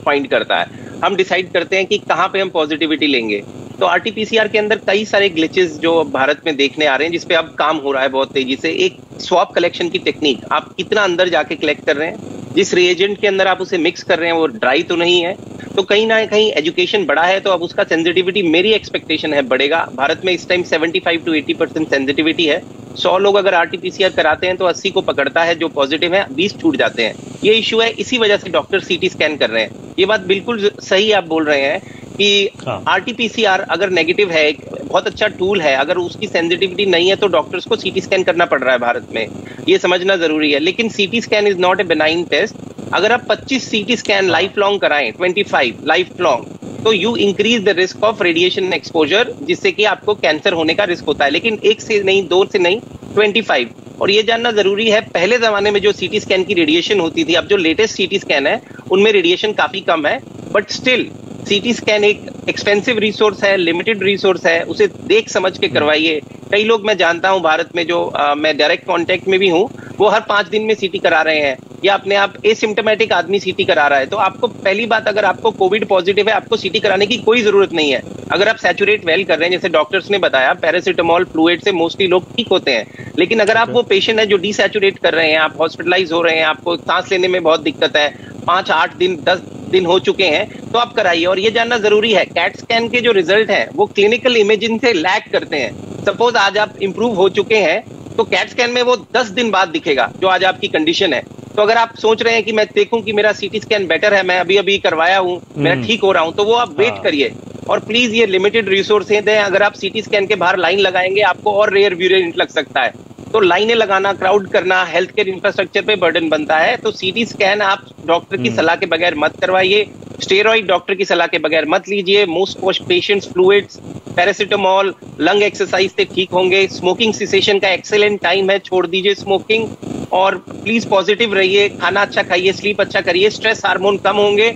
फाइंड करता है। हम डिसाइड करते हैं कि कहाँ पे हम पॉजिटिविटी लेंगे। तो आरटीपीसीआर के अंदर कई सारे ग्लिचेस जो भारत में देखने आ रहे हैं जिसपे अब काम हो रहा है बहुत तेजी से। एक स्वैब कलेक्शन की टेक्निक, आप कितना अंदर जाके कलेक्ट कर रहे हैं, जिस रिएजेंट के अंदर आप उसे मिक्स कर रहे हैं वो ड्राई तो नहीं है। तो कहीं ना कहीं एजुकेशन बढ़ा है तो अब उसका सेंसिटिविटी, मेरी एक्सपेक्टेशन है, बढ़ेगा। भारत में इस टाइम 75 to 80% सेंसिटिविटी है। 100 लोग अगर आरटीपीसीआर कराते हैं तो 80 को पकड़ता है जो पॉजिटिव है, 20 छूट जाते हैं। ये इश्यू है, इसी वजह से डॉक्टर सीटी स्कैन कर रहे हैं। ये बात बिल्कुल सही आप बोल रहे हैं कि आरटीपीसीआर अगर नेगेटिव है, एक बहुत अच्छा टूल है, अगर उसकी सेंसिटिविटी नहीं है तो डॉक्टर्स को सीटी स्कैन करना पड़ रहा है भारत में, ये समझना जरूरी है। लेकिन CT scan is not a benign test. अगर आप 25 सीटी स्कैन लाइफ लॉन्ग कराएं, 25 लाइफ लॉन्ग, तो you increase the risk of radiation exposure, जिससे कि आपको कैंसर होने का रिस्क होता है। लेकिन 1 से नहीं, 2 से नहीं, 25। और ये जानना जरूरी है, पहले जमाने में जो सीटी स्कैन की रेडिएशन होती थी, अब जो लेटेस्ट सीटी स्कैन है उनमें रेडिएशन काफी कम है, बट स्टिल सीटी स्कैन एक एक्सपेंसिव रिसोर्स है, लिमिटेड रिसोर्स है, उसे देख समझ के करवाइए। कई लोग मैं जानता हूं भारत में जो मैं डायरेक्ट कांटेक्ट में भी हूं, वो हर 5 दिन में सीटी करा रहे हैं या अपने आप एसिम्प्टोमेटिक आदमी सीटी करा रहा है। तो आपको पहली बात, अगर आपको कोविड पॉजिटिव है, आपको सीटी कराने की कोई जरूरत नहीं है। अगर आप सैचुरेट वेल कर रहे हैं, जैसे डॉक्टर्स ने बताया, पैरासीटामोल फ्लूइड से मोस्टली लोग ठीक होते हैं। लेकिन अगर आप वो पेशेंट है जो डिसैचुरेट कर रहे हैं, आप हॉस्पिटलाइज हो रहे हैं, आपको सांस लेने में बहुत दिक्कत है, 5, 8 दिन, 10 दिन हो चुके हैं, तो आप कराइए। और ये जानना जरूरी है, कैट स्कैन के जो रिजल्ट हैं वो क्लिनिकल इमेजिंग से लैग करते हैं। सपोज आज आप इंप्रूव हो चुके हैं तो कैट स्कैन में वो 10 दिन बाद दिखेगा जो आज आपकी कंडीशन है। तो अगर आप सोच रहे हैं कि मैं देखूं कि मेरा सीटी स्कैन बेटर है, मैं अभी अभी करवाया हूं, मैं ठीक हो रहा हूं, तो वो आप वेट करिए। और प्लीज ये लिमिटेड रिसोर्स हैं, अगर आप सीटी स्कैन के बाहर लाइन लगाएंगे आपको और रेयर वेरिएंट लग सकता है। तो लाइनें लगाना, क्राउड करना हेल्थ केयर इंफ्रास्ट्रक्चर पे बर्डन बनता है। तो सीटी स्कैन आप डॉक्टर की सलाह के बगैर मत करवाइए, स्टेरॉइड डॉक्टर की सलाह के बगैर मत लीजिए। Most patients fluids, paracetamol, lung exercise से ठीक होंगे। स्मोकिंग सिसेशन का एक्सेलेंट टाइम है, छोड़ दीजिए स्मोकिंग। और प्लीज पॉजिटिव रहिए, खाना अच्छा खाइए, स्लीप अच्छा करिए, स्ट्रेस हार्मोन कम होंगे।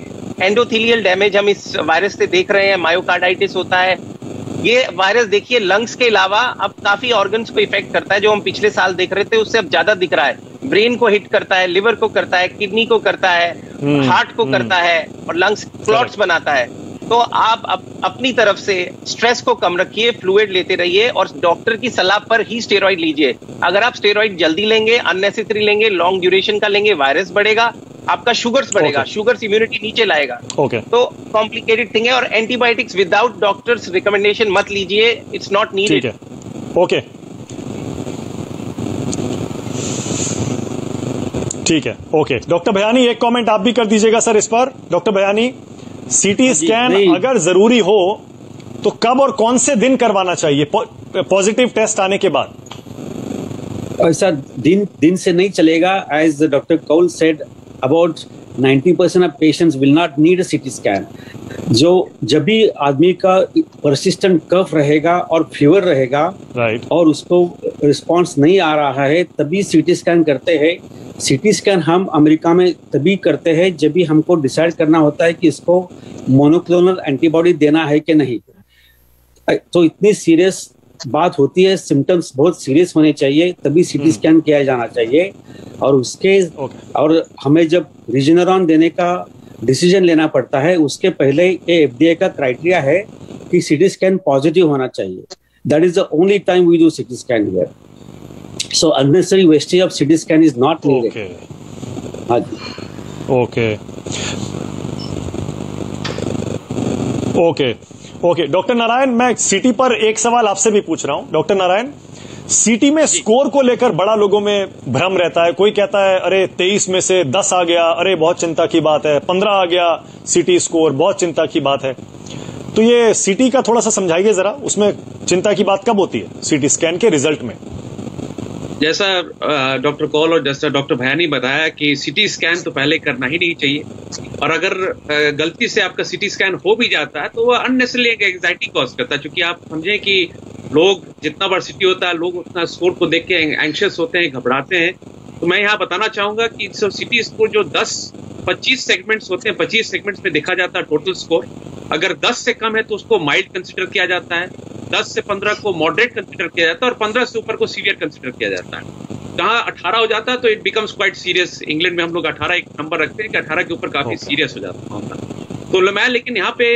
एंडोथेलियल डैमेज हम इस वायरस से देख रहे हैं, मायोकार्डाइटिस होता है, ये वायरस देखिए लंग्स के अलावा अब काफी ऑर्गन्स को इफेक्ट करता है, जो हम पिछले साल देख रहे थे उससे अब ज्यादा दिख रहा है। ब्रेन को हिट करता है, लिवर को करता है, किडनी को करता है, हार्ट को करता है और लंग्स क्लॉट्स बनाता है। तो आप अपनी तरफ से स्ट्रेस को कम रखिए, फ्लूइड लेते रहिए और डॉक्टर की सलाह पर ही स्टेरॉइड लीजिए। अगर आप स्टेरॉइड जल्दी लेंगे, अननेसेसरी लेंगे, लॉन्ग ड्यूरेशन का लेंगे, वायरस बढ़ेगा, आपका शुगर्स बढ़ेगा, शुगर्स इम्यूनिटी नीचे लाएगा। तो कॉम्प्लिकेटेड थिंग है। और एंटीबायोटिक्स विदाउट डॉक्टर्स रिकमेंडेशन मत लीजिए, इट्स नॉट नीडेड। ओके, ठीक है। ओके डॉक्टर भयानी, एक कमेंट आप भी कर दीजिएगा सर इस पर। डॉक्टर भयानी, सीटी स्कैन अगर जरूरी हो तो कब और कौन से दिन करवाना चाहिए पॉजिटिव टेस्ट आने के बाद? ऐसा दिन से नहीं चलेगा। As doctor Kaul said, about 90% of patients will not need a CT scan. जब भी आदमी का परसिस्टेंट कफ रहेगा और फीवर रहेगा, राइट, और उसको रिस्पांस नहीं आ रहा है, तभी सीटी स्कैन करते हैं। सीटी स्कैन हम अमेरिका में तभी करते हैं जब भी हमको डिसाइड करना होता है कि इसको मोनोक्लोनल एंटीबॉडी देना है कि नहीं। तो इतनी सीरियस बात होती है, सिम्टम्स बहुत सीरियस होने चाहिए, तभी सीटी स्कैन किया जाना चाहिए। और और हमें जब रिजेनरॉन देने का डिसीजन लेना पड़ता है, उसके पहले ये FDA का क्राइटेरिया है कि सीटी स्कैन पॉजिटिव होना चाहिए। That is the only time we do CT scan here. So unnecessary wastage of CT scan is not needed. Okay doctor Narayan, मैं सीटी पर एक सवाल आपसे भी पूछ रहा हूं। डॉक्टर नारायण, सीटी में स्कोर को लेकर बड़ा लोगों में भ्रम रहता है। कोई कहता है अरे 23 में से 10 आ गया, अरे बहुत चिंता की बात है, 15 आ गया सीटी स्कोर, बहुत चिंता की बात है। तो ये सीटी का थोड़ा सा समझाइए जरा, उसमें चिंता की बात कब होती है सीटी स्कैन के रिजल्ट में? जैसा डॉक्टर कौल और जैसा डॉक्टर भयानी बताया कि सीटी स्कैन तो पहले करना ही नहीं चाहिए, और अगर गलती से आपका सीटी स्कैन हो भी जाता है तो वह अननेसेसरली एंजाइटी कॉज करता है। क्योंकि आप समझें कि लोग जितना बार सीटी होता है, लोग उतना स्कोर को देख के एंग्शियस होते हैं, घबराते हैं। तो मैं यहाँ बताना चाहूंगा कि सीटी स्कोर जो 10-25 सेगमेंट्स होते हैं, 25 सेगमेंट्स में देखा जाता है टोटल स्कोर। अगर 10 से कम है तो उसको माइल्ड कंसिडर किया जाता है, 10 से 15 को मॉडरेट कंसिडर किया जाता है और 15 से ऊपर को सीवियर कंसिडर किया जाता है। जहाँ 18 हो जाता है तो it becomes quite serious. England में हम लोग 18 एक नंबर रखते हैं कि 18 के ऊपर काफी सीरियस हो जाता है। तो मैं लेकिन यहाँ पे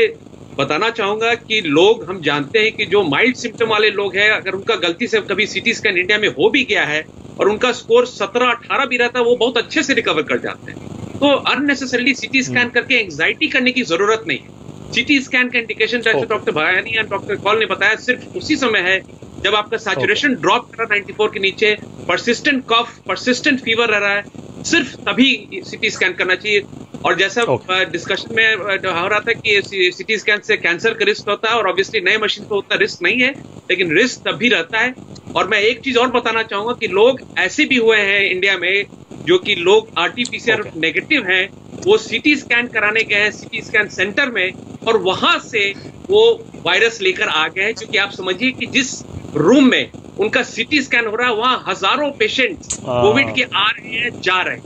बताना चाहूंगा कि लोग, हम जानते हैं कि जो माइल्ड सिम्टम वाले लोग हैं, अगर उनका गलती से कभी सीटी स्कैन इंडिया में हो भी गया है और उनका स्कोर 17-18 भी रहता है, वो बहुत अच्छे से रिकवर कर जाते हैं। तो अननेसेसरली सीटी स्कैन करके एंग्जाइटी करने की जरूरत नहीं है। सीटी स्कैन का इंडिकेशन जैसे डॉक्टर भयानी और डॉक्टर कौल ने बताया सिर्फ उसी समय है जब आपका सैचुरेशन ड्रॉप कर रहा है 94 के नीचे, परसिस्टेंट कफ, परसिस्टेंट फीवर रह रहा है, सिर्फ तभी सीटी स्कैन करना चाहिए। और जैसा डिस्कशन में हो रहा था कि सीटी स्कैन से कैंसर का रिस्क होता है, और ऑब्वियसली नए मशीन पे उतना रिस्क नहीं है, लेकिन रिस्क तब भी रहता है। और मैं एक चीज और बताना चाहूंगा कि लोग ऐसे भी हुए हैं इंडिया में जो कि लोग RT-PCR नेगेटिव हैं, वो सीटी स्कैन कराने गए हैं सीटी स्कैन सेंटर में, और वहां से वो वायरस लेकर आ गए हैं। क्योंकि आप समझिए कि जिस रूम में उनका सीटी स्कैन हो रहा है, वहां हजारों पेशेंट्स कोविड के आ रहे हैं, जा रहे हैं,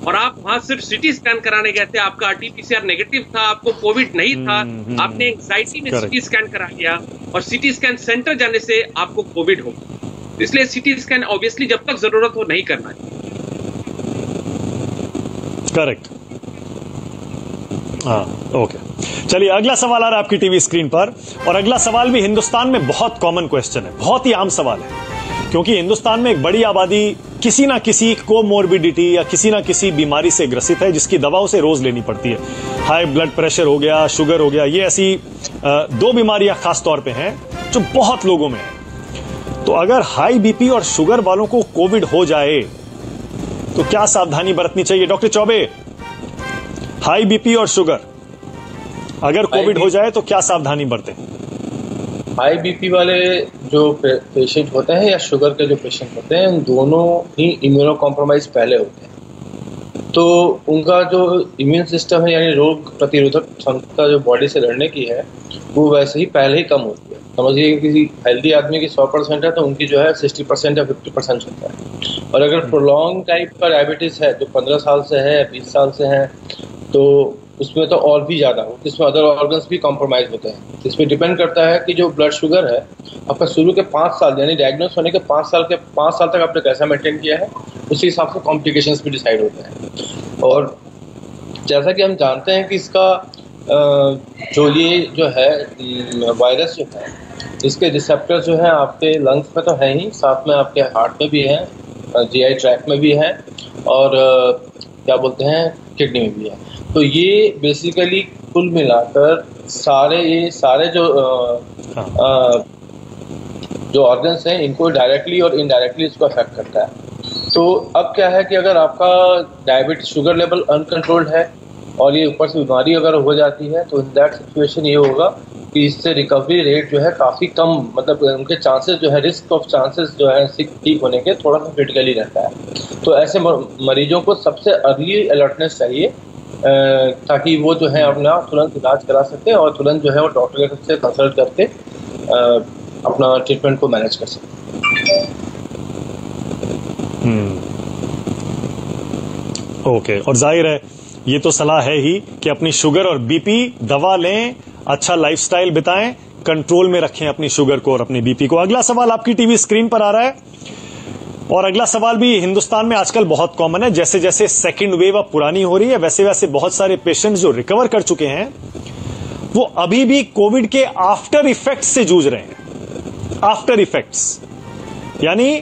और आप वहां सिर्फ सीटी स्कैन कराने गए थे, आपका RT-PCR नेगेटिव था, आपको कोविड नहीं था, आपने एंग्जाइटी में सीटी स्कैन करा लिया, और सीटी स्कैन सेंटर जाने से आपको कोविड हो। इसलिए सीटी स्कैन ऑब्वियसली जब तक जरूरत हो नहीं करना चाहिए। करेक्ट। हाँ, ओके। चलिए अगला सवाल आ रहा है आपकी टीवी स्क्रीन पर, और अगला सवाल भी हिंदुस्तान में बहुत कॉमन क्वेश्चन है, बहुत ही आम सवाल है। क्योंकि हिंदुस्तान में एक बड़ी आबादी किसी ना किसी कोमोर्बिडिटी या किसी ना किसी बीमारी से ग्रसित है, जिसकी दवा उसे रोज लेनी पड़ती है। हाई ब्लड प्रेशर हो गया, शुगर हो गया, ये ऐसी 2 बीमारियां खास तौर पे हैं जो बहुत लोगों में है। तो अगर हाई बीपी और शुगर वालों को कोविड हो जाए तो क्या सावधानी बरतनी चाहिए? डॉक्टर चौबे, हाई बीपी और शुगर अगर कोविड हो जाए तो क्या सावधानी बरतें? हाई बीपी वाले जो पेशेंट होते हैं या शुगर के जो पेशेंट होते हैं, उन दोनों ही इम्यूनो कॉम्प्रोमाइज पहले होते हैं। तो उनका जो इम्यून सिस्टम है, यानी रोग प्रतिरोधक क्षमता जो बॉडी से लड़ने की है, वो वैसे ही पहले ही कम होती है। समझिए किसी हेल्दी आदमी की 100% है तो उनकी जो है 60% या 50% होता है। और अगर प्रोलॉन्ग टाइप का डायबिटीज है, जो 15 साल से है, 20 साल से है, तो उसमें तो और भी ज़्यादा हो, इसमें अदर ऑर्गन्स भी कॉम्प्रोमाइज होते हैं। इसमें डिपेंड करता है कि जो ब्लड शुगर है आपका शुरू के 5 साल यानी डायग्नोस होने के 5 साल तक आपने कैसा मेंटेन किया है, उसी हिसाब से कॉम्प्लिकेशंस भी डिसाइड होते हैं। और जैसा कि हम जानते हैं कि इसका जो है वायरस जो है, इसके रिसेप्टर जो है आपके लंग्स में तो है ही, साथ में आपके हार्ट में भी है, जीआई ट्रैक्ट में भी है, और क्या बोलते हैं किडनी में भी है। तो ये बेसिकली कुल मिलाकर सारे जो ऑर्गन्स हैं इनको डायरेक्टली और इनडायरेक्टली इसको अफेक्ट करता है। तो अब क्या है कि अगर आपका डायबिटीज शुगर लेवल अनकंट्रोल्ड है और ये ऊपर से बीमारी अगर हो जाती है, तो इन दैट सिचुएशन ये होगा कि इससे रिकवरी रेट जो है काफ़ी कम, मतलब उनके चांसेस जो है, रिस्क ऑफ चांसेस जो है ठीक होने के थोड़ा सा क्रिटिकली रहता है। तो ऐसे मरीजों को सबसे अर्ली अलर्टनेस चाहिए ताकि वो जो है अपना तुरंत इलाज करा सकते हैं और तुरंत जो है वो डॉक्टर से कंसल्ट करके अपना ट्रीटमेंट को मैनेज कर सकते हैं। ओके, और जाहिर है ये तो सलाह है ही कि अपनी शुगर और बीपी दवा लें, अच्छा लाइफस्टाइल बिताएं, कंट्रोल में रखें अपनी शुगर को और अपनी बीपी को। अगला सवाल आपकी टीवी स्क्रीन पर आ रहा है, और अगला सवाल भी हिंदुस्तान में आजकल बहुत कॉमन है। जैसे जैसे सेकेंड वेव अब पुरानी हो रही है, वैसे वैसे बहुत सारे पेशेंट्स जो रिकवर कर चुके हैं वो अभी भी कोविड के आफ्टर इफेक्ट्स से जूझ रहे हैं। आफ्टर इफेक्ट्स यानी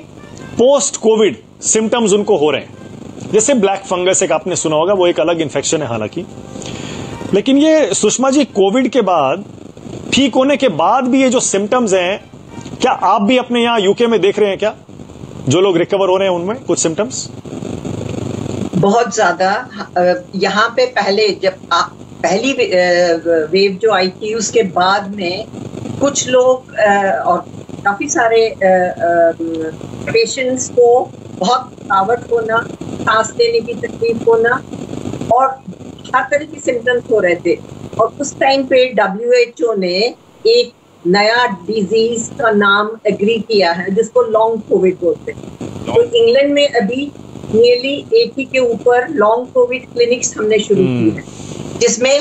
पोस्ट कोविड सिम्टम्स उनको हो रहे हैं। जैसे ब्लैक फंगस एक आपने सुना होगा, वो एक अलग इन्फेक्शन है हालांकि, लेकिन ये सुषमा जी कोविड के बाद ठीक होने के बाद भी ये जो सिम्टम्स हैं, क्या आप भी अपने यहां यूके में देख रहे हैं क्या, जो लोग रिकवर हो रहे हैं उनमें कुछ सिम्टम्स? बहुत ज्यादा। यहाँ पे पहले जब पहली वेव जो आई थी उसके बाद में कुछ लोग और काफी सारे पेशेंट्स को बहुत थकावट होना, सांस लेने की तकलीफ होना और हर तरह की सिम्टम्स हो रहे थे। और उस टाइम पे WHO ने एक नया डिजीज का नाम एग्री किया है जिसको लॉन्ग कोविड बोलते हैं। तो इंग्लैंड में अभी नियरली 80 के ऊपर लॉन्ग कोविड क्लिनिक्स हमने शुरू की है, जिसमें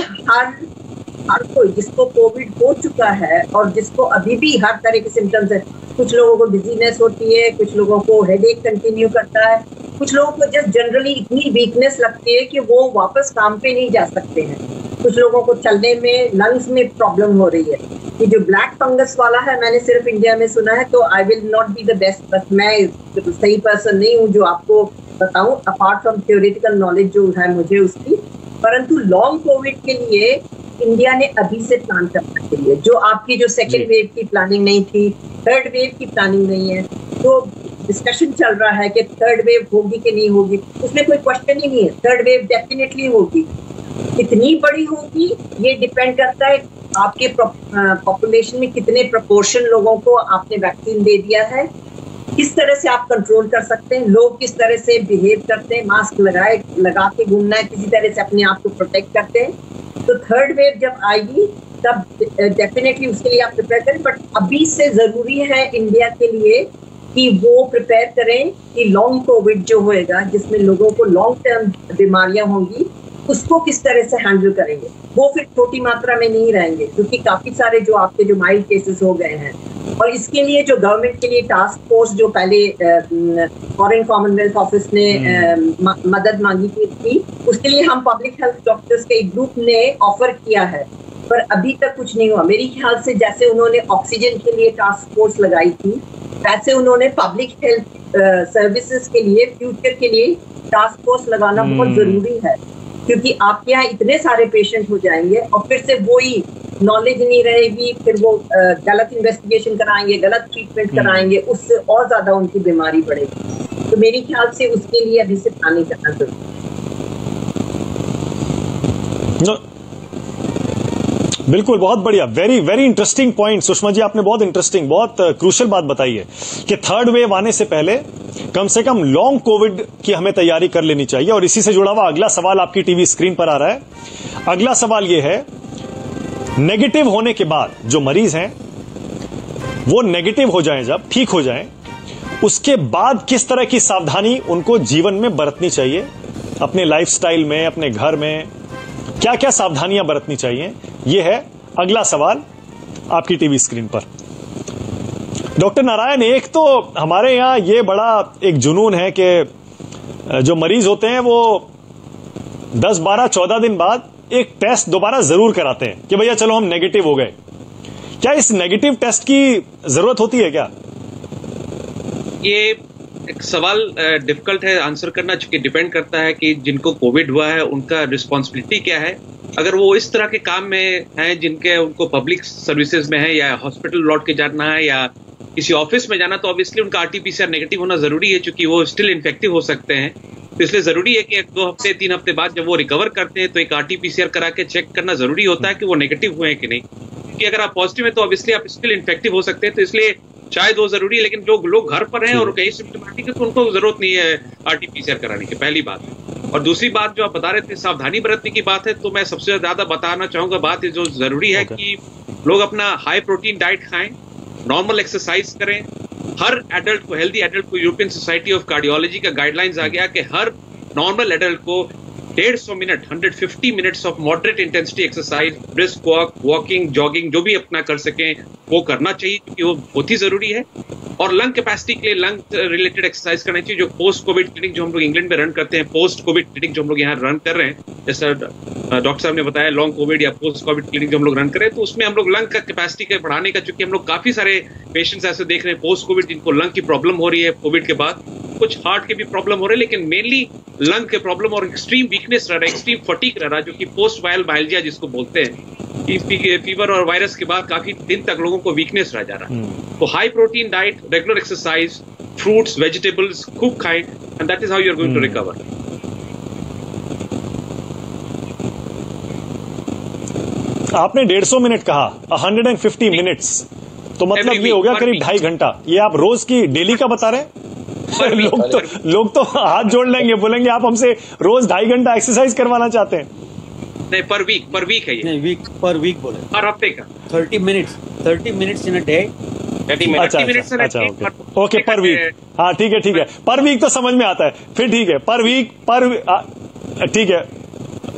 हर कोई जिसको कोविड हो चुका है और जिसको अभी भी हर तरह के सिम्टम्स है, कुछ लोगों को डिजीनेस होती है, कुछ लोगों को हेडेक कंटिन्यू करता है, कुछ लोगों को जस्ट जनरली इतनी वीकनेस लगती है कि वो वापस काम पे नहीं जा सकते हैं, कुछ लोगों को चलने में, लंग्स में प्रॉब्लम हो रही है। ये जो ब्लैक फंगस वाला है मैंने सिर्फ इंडिया में सुना है, तो I will not be the best, but मैं सही पर्सन नहीं हूँ जो आपको बताऊं अपार्ट फ्रॉम थ्योरेटिकल नॉलेज जो है मुझे उसकी। परंतु लॉन्ग कोविड के लिए इंडिया ने अभी से प्लान करना चाहिए। जो आपकी जो सेकेंड वेव की प्लानिंग नहीं थी, थर्ड वेव की प्लानिंग नहीं है, तो डिस्कशन चल रहा है कि थर्ड वेव होगी कि नहीं होगी, उसमें कोई क्वेश्चन ही नहीं है। थर्ड वेव डेफिनेटली होगी। कितनी बड़ी होगी ये डिपेंड करता है आपके पॉपुलेशन में कितने प्रपोर्शन लोगों को आपने वैक्सीन दे दिया है, किस तरह से आप कंट्रोल कर सकते हैं, लोग किस तरह से बिहेव करते हैं, मास्क लगा के घूमना है, किसी तरह से अपने आप को प्रोटेक्ट करते हैं। तो थर्ड वेव जब आएगी तब डेफिनेटली उसके लिए आप प्रिपेयर करें। बट अभी से जरूरी है इंडिया के लिए कि वो प्रिपेयर करें कि लॉन्ग कोविड जो होएगा, जिसमें लोगों को लॉन्ग टर्म बीमारियां होंगी, उसको किस तरह से हैंडल करेंगे। वो फिर छोटी मात्रा में नहीं रहेंगे, क्योंकि काफी सारे जो आपके जो माइल्ड केसेस हो गए हैं। और इसके लिए जो गवर्नमेंट के लिए टास्क फोर्स जो पहले फॉरेन कॉमनवेल्थ ऑफिस ने मदद मांगी थी, उसके लिए हम पब्लिक हेल्थ डॉक्टर्स के एक ग्रुप ने ऑफर किया है, पर अभी तक कुछ नहीं हुआ। मेरी ख्याल से जैसे उन्होंने ऑक्सीजन के लिए टास्क फोर्स लगाई थी, वैसे उन्होंने पब्लिक हेल्थ सर्विसेज के लिए फ्यूचर के लिए टास्क फोर्स लगाना बहुत जरूरी है, क्योंकि आपके यहाँ इतने सारे पेशेंट हो जाएंगे और फिर से वही नॉलेज नहीं रहेगी, फिर वो गलत इन्वेस्टिगेशन कराएंगे, गलत ट्रीटमेंट कराएंगे, उससे और ज्यादा उनकी बीमारी बढ़ेगी। तो मेरी ख्याल से उसके लिए अभी से प्लानिंग करना जरूरी है। बिल्कुल, बहुत बढ़िया, very very interesting point Sushma ji, आपने बहुत इंटरेस्टिंग, बहुत क्रूशियल बात बताई है कि थर्ड वेव आने से पहले कम से कम लॉन्ग कोविड की हमें तैयारी कर लेनी चाहिए। और इसी से जुड़ा हुआ अगला सवाल आपकी टीवी स्क्रीन पर आ रहा है। अगला सवाल यह है, नेगेटिव होने के बाद जो मरीज हैं वो नेगेटिव हो जाएं, जब ठीक हो जाएं, उसके बाद किस तरह की सावधानी उनको जीवन में बरतनी चाहिए, अपने लाइफस्टाइल में, अपने घर में, क्या क्या सावधानियां बरतनी चाहिए, यह है अगला सवाल आपकी टीवी स्क्रीन पर। डॉक्टर नारायण, एक तो हमारे यहां ये बड़ा एक जुनून है कि जो मरीज होते हैं वो 10, 12, 14 दिन बाद एक टेस्ट दोबारा जरूर कराते हैं कि भैया चलो हम नेगेटिव हो गए। क्या इस नेगेटिव टेस्ट की जरूरत होती है क्या? ये एक सवाल डिफिकल्ट है आंसर करना, चूंकि डिपेंड करता है कि जिनको कोविड हुआ है उनका रिस्पॉन्सिबिलिटी क्या है। अगर वो इस तरह के काम में हैं जिनके उनको पब्लिक सर्विसेज में है या हॉस्पिटल लौट के जाना है या किसी ऑफिस में जाना, तो ऑब्वियसली उनका आरटीपीसीआर नेगेटिव होना जरूरी है, क्योंकि वो स्टिल इन्फेक्टिव हो सकते हैं। तो इसलिए जरूरी है कि 2 हफ्ते 3 हफ्ते बाद जब वो रिकवर करते हैं तो एक आरटीपीसीआर करा के चेक करना जरूरी होता है कि वो नेगेटिव हुए हैं कि नहीं। क्योंकि अगर आप पॉजिटिव है तो ऑब्वियसली आप स्टिल इन्फेक्टिव हो सकते हैं, तो इसलिए शायद वो जरूरी है। लेकिन जो लोग घर पर हैं और कहीं सिम्टोमेटिक है तो उनको जरूरत नहीं है आरटीपीसीआर कराने की, पहली बात। और दूसरी बात जो आप बता रहे थे सावधानी बरतने की बात है, तो मैं सबसे ज्यादा बताना चाहूंगा बात जो जरूरी है कि लोग अपना हाई प्रोटीन डाइट खाएं, नॉर्मल एक्सरसाइज करें। हर एडल्ट को, हेल्दी एडल्ट को, यूरोपियन सोसाइटी ऑफ कार्डियोलॉजी का गाइडलाइंस आ गया कि हर नॉर्मल एडल्ट को 150 minute 150 minutes of moderate intensity exercise, brisk walk, walking, jogging जो भी अपना कर सकें वो करना चाहिए, क्योंकि वो बहुत ही जरूरी है। और लंग कैपेसिटी के लिए लंग रिलेटेड एक्सरसाइज करनी चाहिए। जो पोस्ट कोविड क्लिनिक जो हम लोग इंग्लैंड में रन करते हैं, पोस्ट कोविड क्लिनिक जो हम लोग यहाँ रन कर रहे हैं, जैसा डॉक्टर साहब ने बताया लॉन्ग कोविड या पोस्ट कोविड क्लिनिक जो हम लोग रन कर रहे हैं, तो उसमें हम लोग लंग का कैपेसिटी के बढ़ाने का, चूंकि हम लोग काफी सारे पेशेंट्स ऐसे देख रहे हैं पोस्ट कोविड जिनको लंग की प्रॉब्लम हो रही है कोविड के बाद, कुछ हार्ट के भी प्रॉब्लम हो रहे हैं, लेकिन मेनली लंग के प्रॉब्लम और एक्सट्रीम वीकनेस रह रहा है, एक्सट्रीम फटीग रह रहा है, जो कि पोस्ट वायरल माइल्जिया जिसको बोलते हैं। फीवर और वायरस के बाद काफी दिन तक लोगों को वीकनेस रह जा रहा है। तो high protein diet, regular exercise, fruits, vegetables खूब खाएं, and that is how you are going to recover. आपने 150 मिनट कहा, 150 मिनट्स, तो मतलब ये हो गया करीब 2.5 घंटा। ये आप रोज की डेली का बता रहे हैं? लोग तो हाथ जोड़ लेंगे, बोलेंगे आप हमसे रोज 2.5 घंटा एक्सरसाइज करवाना चाहते हैं। नहीं, पर वीक है ये। नहीं, पर वीक बोले, हर हफ्ते का 30 minutes in a day. 30 minutes okay, per week. हाँ ठीक है, पर वीक तो समझ में आता है, फिर ठीक है, पर वीक ठीक है,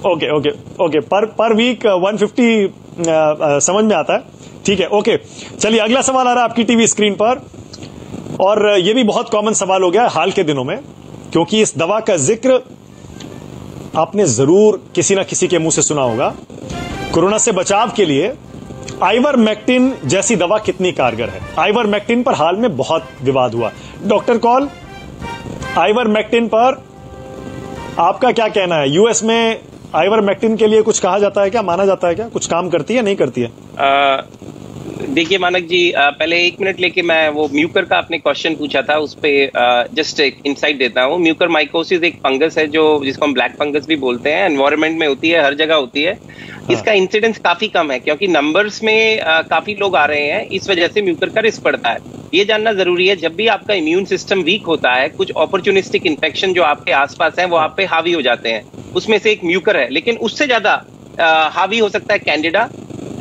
ओके, पर वीक 150 समझ में आता है, ठीक है, ओके। चलिए अगला सवाल आ रहा है आपकी टीवी स्क्रीन पर, और यह भी बहुत कॉमन सवाल हो गया है हाल के दिनों में, क्योंकि इस दवा का जिक्र आपने जरूर किसी ना किसी के मुंह से सुना होगा। कोरोना से बचाव के लिए आइवरमेक्टिन जैसी दवा कितनी कारगर है? आइवरमेक्टिन पर हाल में बहुत विवाद हुआ। डॉक्टर कॉल, आइवरमेक्टिन पर आपका क्या कहना है? यूएस में आइवरमेक्टिन के लिए कुछ कहा जाता है क्या, माना जाता है क्या, कुछ काम करती है नहीं करती है? देखिए मानक जी, पहले 1 मिनट लेके मैं वो म्यूकर का आपने क्वेश्चन पूछा था, उस पे जस्ट एक इंसाइट देता हूँ। म्यूकर माइकोसिस एक फंगस है जो जिसको हम ब्लैक फंगस भी बोलते हैं, एनवायरनमेंट में होती है, हर जगह होती है। इसका इंसिडेंस काफी कम है क्योंकि नंबर्स में काफी लोग आ रहे हैं, इस वजह से म्यूकर का रिस्क बढ़ता है। ये जानना जरूरी है, जब भी आपका इम्यून सिस्टम वीक होता है, कुछ अपॉर्चुनिस्टिक इन्फेक्शन जो आपके आसपास हैं वो आप पे हावी हो जाते हैं, उसमें से एक म्यूकर है। लेकिन उससे ज्यादा हावी हो सकता है कैंडिडा,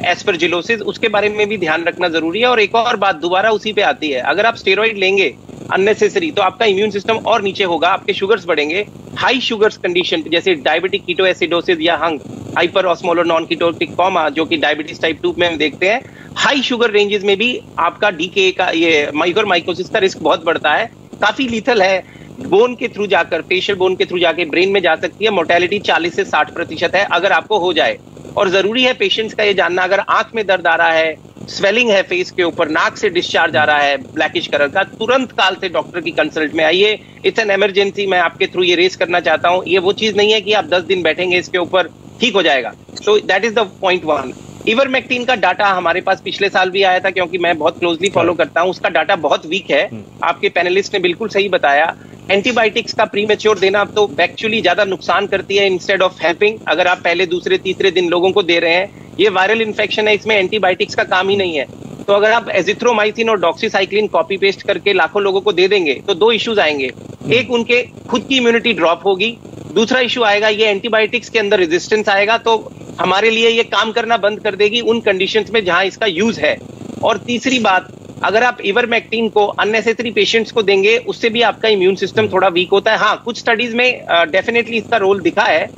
एस्परजिलोसिस, उसके बारे में भी ध्यान रखना जरूरी है। और एक और बात दोबारा उसी पे आती है, अगर आप स्टेरॉइड लेंगे अननेसेसरी तो आपका इम्यून सिस्टम और नीचे होगा, आपके शुगर्स बढ़ेंगे। हाई शुगर्स कंडीशन जैसे डायबिटिक कीटोएसिडोसिस या हंग, hyperosmolar non ketotic coma, जो कि डायबिटीज टाइप 2 में हम देखते हैं, हाई शुगर रेंजेस में भी आपका डीके का, ये म्यूकोरमाइकोसिस का रिस्क बहुत बढ़ता है। काफी लीथल है, बोन के थ्रू जाकर, फेशियल बोन के थ्रू जाके ब्रेन में जा सकती है। मोर्टेलिटी 40 से 60% है अगर आपको हो जाए। और जरूरी है पेशेंट्स का ये जानना, अगर आंख में दर्द आ रहा है, स्वेलिंग है फेस के ऊपर, नाक से डिस्चार्ज आ रहा है ब्लैकिश कलर का, तुरंत काल से डॉक्टर की कंसल्ट में आइए। It's an emergency. मैं आपके थ्रू ये रेस करना चाहता हूँ, ये वो चीज नहीं है कि आप 10 दिन बैठेंगे इसके ऊपर ठीक हो जाएगा। तो that is the point 1। Ivermectin का डाटा हमारे पास पिछले साल भी आया था, क्योंकि मैं बहुत क्लोजली फॉलो करता हूं। उसका डाटा बहुत वीक है, आपके पैनलिस्ट ने बिल्कुल सही बताया। एंटीबायोटिक्स का प्रीमेच्योर देना तो एक्चुअली ज्यादा नुकसान करती है इंस्टेड ऑफ हेल्पिंग। अगर आप पहले दूसरे तीसरे दिन लोगों को दे रहे हैं, ये वायरल इन्फेक्शन है, इसमें एंटीबायोटिक्स का काम ही नहीं है। तो अगर आप एजिथ्रोमाइसिन और डॉक्सीसाइक्लिन कॉपी पेस्ट करके लाखों लोगों को दे देंगे तो 2 इश्यूज आएंगे। एक, उनके खुद की इम्यूनिटी ड्रॉप होगी। दूसरा इशू आएगा, ये एंटीबायोटिक्स के अंदर रेजिस्टेंस आएगा, तो हमारे लिए ये काम करना बंद कर देगी उन कंडीशंस में जहां इसका यूज है। और तीसरी बात, अगर आप इवरमेक्टिन को अननेसेसरी पेशेंट्स को देंगे, उससे भी आपका इम्यून सिस्टम थोड़ा वीक होता है। हाँ, कुछ स्टडीज में डेफिनेटली इसका रोल दिखा है,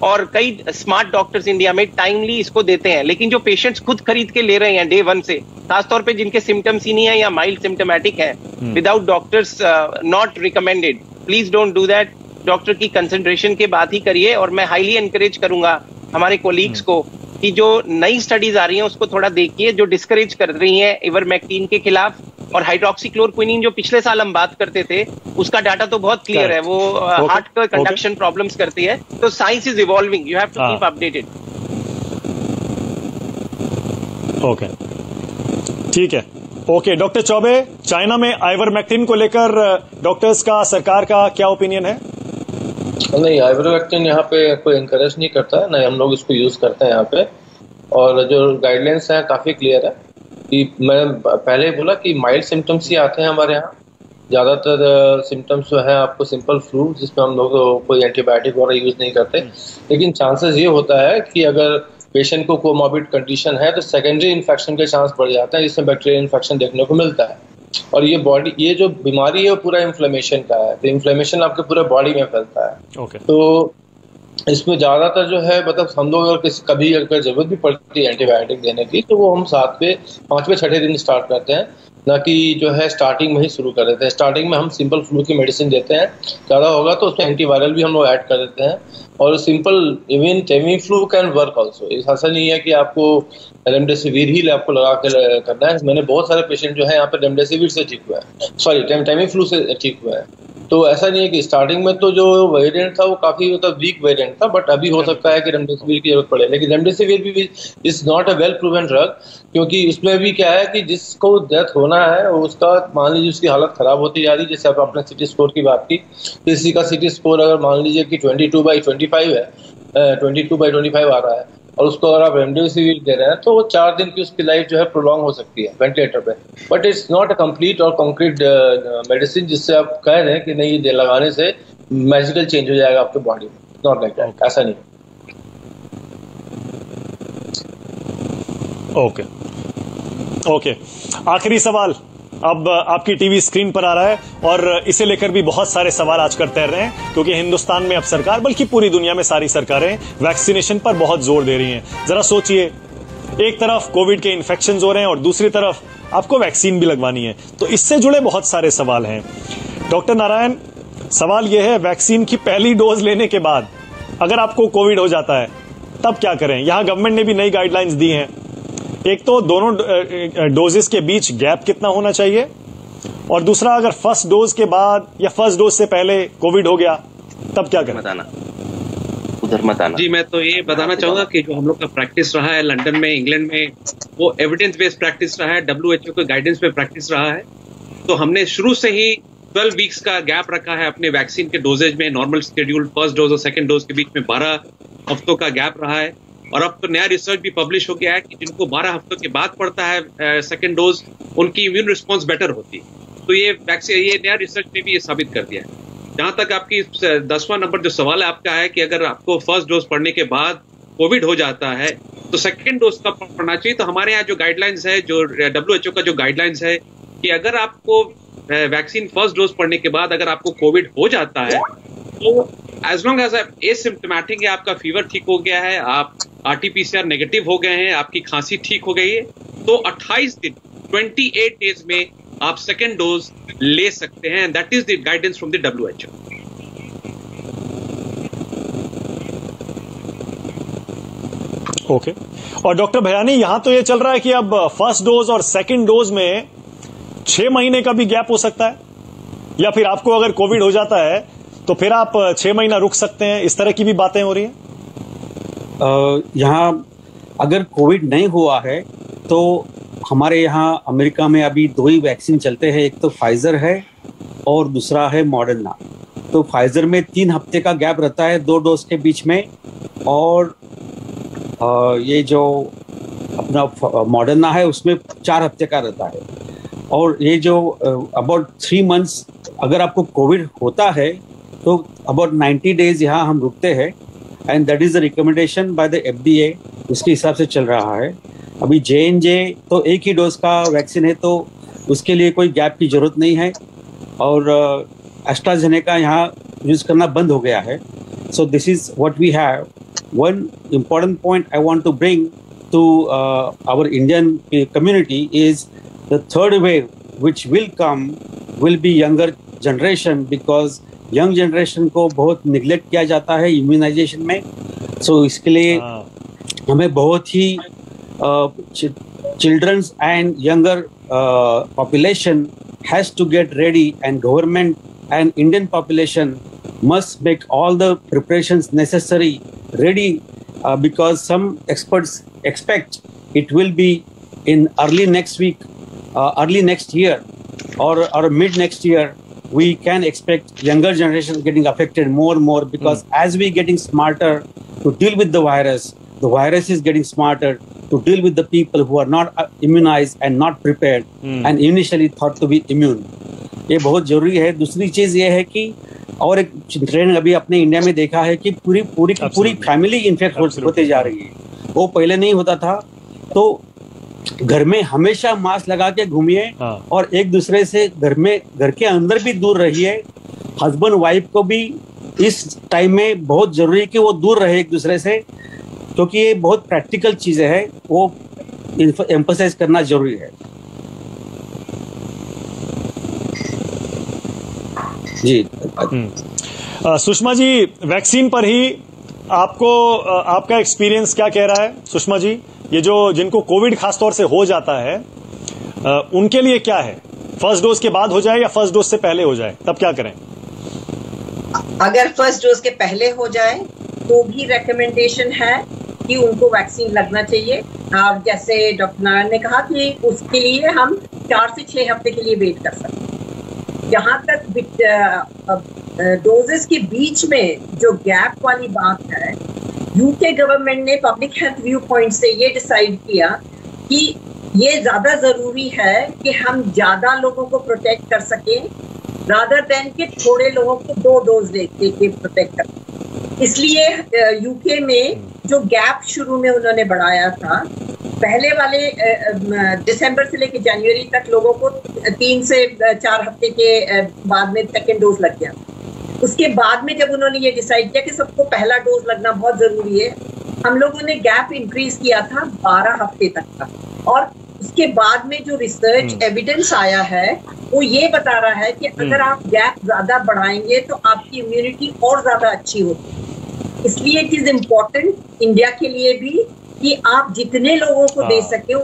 और कई स्मार्ट डॉक्टर्स इंडिया में टाइमली इसको देते हैं, लेकिन जो पेशेंट्स खुद खरीद के ले रहे हैं डे 1 से, खासतौर पे जिनके सिम्टम्स ही नहीं है या माइल्ड सिम्टोमेटिक है, without doctors not recommended, please don't do that. Doctor की कंसंट्रेशन के बाद ही करिए। और मैं हाईली एनकरेज करूंगा हमारे कोलीग्स को कि जो नई स्टडीज आ रही हैं उसको थोड़ा देखिए, जो डिस्करेज कर रही हैं इवरमेक्टिन के खिलाफ, और हाइड्रोक्सीक्लोरोक्विनीन जो पिछले साल हम बात करते थे उसका डाटा तो बहुत क्लियर है, वो हार्ट का कंडक्शन प्रॉब्लम्स करती है। तो science is evolving, you have to keep updated. Okay, ठीक है। ओके डॉक्टर चौबे, चाइना में आइवरमेक्टिन को लेकर डॉक्टर्स का, सरकार का क्या ओपिनियन है? नहीं, आइवरमेक्टिन यहाँ पे कोई इंकरेज नहीं करता है, नहीं हम लोग इसको यूज करते हैं यहाँ पे। और जो गाइडलाइंस हैं काफी क्लियर है कि मैं पहले ही बोला कि माइल्ड सिम्टम्स ही आते हैं हमारे यहाँ। ज्यादातर सिम्टम्स जो है आपको सिंपल फ्लू, जिसमें हम लोग कोई एंटीबायोटिक वगैरह यूज नहीं करते, लेकिन चांसेस ये होता है कि अगर पेशेंट को कोमॉर्बिड कंडीशन है तो सेकेंडरी इन्फेक्शन के चांस बढ़ जाते हैं, जिसमें बैक्टीरियल इन्फेक्शन देखने को मिलता है। और ये जो बीमारी है वो पूरा इन्फ्लेमेशन का है, तो इन्फ्लेमेशन आपके पूरे बॉडी में फैलता है। तो इसमें ज्यादातर जो है मतलब हम लोग अगर कभी अगर जरूरत भी पड़ती है एंटीबायोटिक देने की, तो वो हम 7वें, 5वें, 6ठे दिन स्टार्ट करते हैं, ना कि जो है स्टार्टिंग में ही शुरू कर देते हैं। स्टार्टिंग में हम सिंपल फ्लू की मेडिसिन देते हैं, ज़्यादा होगा तो उसमें एंटीवायरल भी हम लोग ऐड कर देते हैं। और simple even Temi flu can work also, ऐसा नहीं है कि आपको रेमडेसिविर ही आपको लगा कर करना है। मैंने बहुत सारे पेशेंट जो है यहाँ पे रेमडेसिविर से ठीक हुए हैं, सॉरी टेमी फ्लू से ठीक हुए हैं। तो ऐसा नहीं है कि स्टार्टिंग में तो जो वेरिएंट था वो काफी मतलब वीक वेरिएंट था, बट अभी हो सकता है कि रेमडेसिविर की जरूरत पड़े। लेकिन रेमडेसिविर भी is not a well proven drug, क्योंकि इसमें भी क्या है कि जिसको डेथ होना है उसका मान लीजिए उसकी हालत खराब होती जा रही है। जैसे आप अपने सिटी स्कोर की बात की, किसी का सिटी स्कोर अगर मान लीजिए कि 22/25 है, 22/25 आ रहा है, और उसको अगर आप रेमडेसिविर दे रहे हैं तो वो 4 दिन की उसकी लाइफ जो है प्रोलॉन्ग हो सकती है वेंटिलेटर पे। But it's not a complete और कॉन्क्रीट मेडिसिन जिससे आप कह रहे हैं कि नहीं ये लगाने से मैजिकल चेंज हो जाएगा आपके बॉडी में। नॉट लाइक दैट, ऐसा नहीं। ओके ओके, आखिरी सवाल अब आपकी टीवी स्क्रीन पर आ रहा है, और इसे लेकर भी बहुत सारे सवाल आजकल तैर रहे हैं, क्योंकि हिंदुस्तान में अब सरकार, बल्कि पूरी दुनिया में सारी सरकारें वैक्सीनेशन पर बहुत जोर दे रही हैं। जरा सोचिए, एक तरफ कोविड के इन्फेक्शन हो रहे हैं और दूसरी तरफ आपको वैक्सीन भी लगवानी है, तो इससे जुड़े बहुत सारे सवाल हैं। डॉक्टर नारायण, सवाल यह है, वैक्सीन की पहली डोज लेने के बाद अगर आपको कोविड हो जाता है तब क्या करें? यहां गवर्नमेंट ने भी नई गाइडलाइंस दी हैं। एक तो दोनों डोजेस के बीच गैप कितना होना चाहिए, और दूसरा अगर फर्स्ट डोज के बाद या फर्स्ट डोज से पहले कोविड हो गया तब क्या करें? उधर मत आना। जी, मैं तो ये बताना चाहूंगा कि जो हम लोग का प्रैक्टिस रहा है लंदन में, इंग्लैंड में, वो एविडेंस बेस्ड प्रैक्टिस रहा है, WHO के गाइडेंस पे प्रैक्टिस रहा है। तो हमने शुरू से ही 12 वीक्स का गैप रखा है अपने वैक्सीन के डोजेज में। नॉर्मल शेड्यूल फर्स्ट डोज और सेकंड डोज के बीच में 12 हफ्तों का गैप रहा है। और अब तो नया रिसर्च भी पब्लिश हो गया है कि जिनको 12 हफ्तों के बाद पड़ता है सेकंड डोज, उनकी इम्यून रिस्पॉन्स बेटर होती है। तो ये नया रिसर्च ने भी ये साबित कर दिया है। जहां तक आपकी 10वां नंबर जो सवाल है आपका है कि अगर आपको फर्स्ट डोज पड़ने के बाद कोविड हो जाता है तो सेकंड डोज कब पड़ना चाहिए, तो हमारे यहाँ जो गाइडलाइंस है, जो WHO का जो गाइडलाइंस है कि अगर आपको वैक्सीन फर्स्ट डोज पड़ने के बाद अगर आपको कोविड हो जाता है तो एज लॉन्ग एज एसिम्प्टोमेटिक है, आपका फीवर ठीक हो गया है, आप RT-PCR नेगेटिव हो गए हैं, आपकी खांसी ठीक हो गई है, तो 28 दिन 28 डेज में आप सेकेंड डोज ले सकते हैं। That is the guidance from the WHO। Okay, और डॉक्टर भयानी, यहां तो ये चल रहा है कि अब फर्स्ट डोज और सेकंड डोज में 6 महीने का भी गैप हो सकता है, या फिर आपको अगर कोविड हो जाता है तो फिर आप 6 महीना रुक सकते हैं, इस तरह की भी बातें हो रही हैं। यहाँ अगर कोविड नहीं हुआ है तो हमारे यहाँ अमेरिका में अभी 2 ही वैक्सीन चलते हैं, एक तो फाइजर है और दूसरा है मॉडर्ना। तो फाइजर में 3 हफ्ते का गैप रहता है 2 डोज के बीच में, और ये जो अपना मॉडर्ना है उसमें 4 हफ्ते का रहता है। और ये जो अबाउट 3 मंथ्स अगर आपको कोविड होता है तो अबाउट 90 डेज यहाँ हम रुकते हैं, and that is the recommendation by the FDA, उसके हिसाब से चल रहा है। अभी J&J तो एक ही डोज का वैक्सीन है, तो उसके लिए कोई गैप की जरूरत नहीं है, और एस्ट्राजेनेका यहाँ यूज करना बंद हो गया है। So this is what we have, one important point I want to bring to our Indian community is the third wave which will come will be younger generation, because young generation को बहुत neglect किया जाता है immunization में. So इसके लिए हमें बहुत ही children's and younger population has to get ready, and government and Indian population must make all the preparations necessary ready, because some experts expect it will be in early next week, early next year, or mid next year. We can expect younger generation getting affected more and more, because as we getting smarter to deal with the virus is getting smarter to deal with the people who are not immunized and not prepared and initially thought to be immune. ये बहुत जरूरी है. दूसरी चीज ये है कि और एक ट्रेंड अभी अपने इंडिया में देखा है कि पूरी फैमिली इन्फेक्ट होते जा रही है. वो पहले नहीं होता था. तो घर में हमेशा मास्क लगा के घूमिए और एक दूसरे से घर के अंदर भी दूर रहिए. हस्बैंड वाइफ को भी इस टाइम में बहुत जरूरी है कि वो दूर रहे एक दूसरे से, क्योंकि ये बहुत प्रैक्टिकल चीजें हैं, वो एम्फसाइज करना जरूरी है. जी सुषमा जी, वैक्सीन पर ही आपको आपका एक्सपीरियंस क्या कह रहा है? सुषमा जी, ये जो जिनको कोविड खासतौर से हो जाता है उनके लिए क्या है? फर्स्ट डोज के बाद हो जाए या फर्स्ट डोज से पहले हो जाए, तब क्या करें? अगर फर्स्ट डोज के पहले हो जाए तो भी रिकमेंडेशन है कि उनको वैक्सीन लगना चाहिए. और जैसे डॉक्टर नारायण ने कहा कि उसके लिए हम 4 से 6 हफ्ते के लिए वेट कर सकते हैं. यहाँ तक डोजेस के बीच में जो गैप वाली बात है, यूके गवर्नमेंट ने पब्लिक हेल्थ व्यू पॉइंट से ये डिसाइड किया कि ये ज्यादा जरूरी है कि हम ज्यादा लोगों को प्रोटेक्ट कर सकें रादर देन कि थोड़े लोगों को 2 डोज दे के प्रोटेक्ट कर. इसलिए यूके में जो गैप शुरू में उन्होंने बढ़ाया था, पहले वाले दिसंबर से लेकर जनवरी तक लोगों को 3 से 4 हफ्ते के बाद में सेकेंड डोज लग गया. उसके बाद में जब उन्होंने ये डिसाइड किया कि सबको पहला डोज लगना बहुत जरूरी है, हम लोगों ने गैप इंक्रीज किया था 12 हफ्ते तक का. और उसके बाद में जो रिसर्च एविडेंस आया है वो ये बता रहा है कि अगर आप गैप ज्यादा बढ़ाएंगे तो आपकी इम्यूनिटी और ज्यादा अच्छी होगी. इसलिए इट इज इम्पोर्टेंट इंडिया के लिए भी कि आप जितने लोगों को दे सके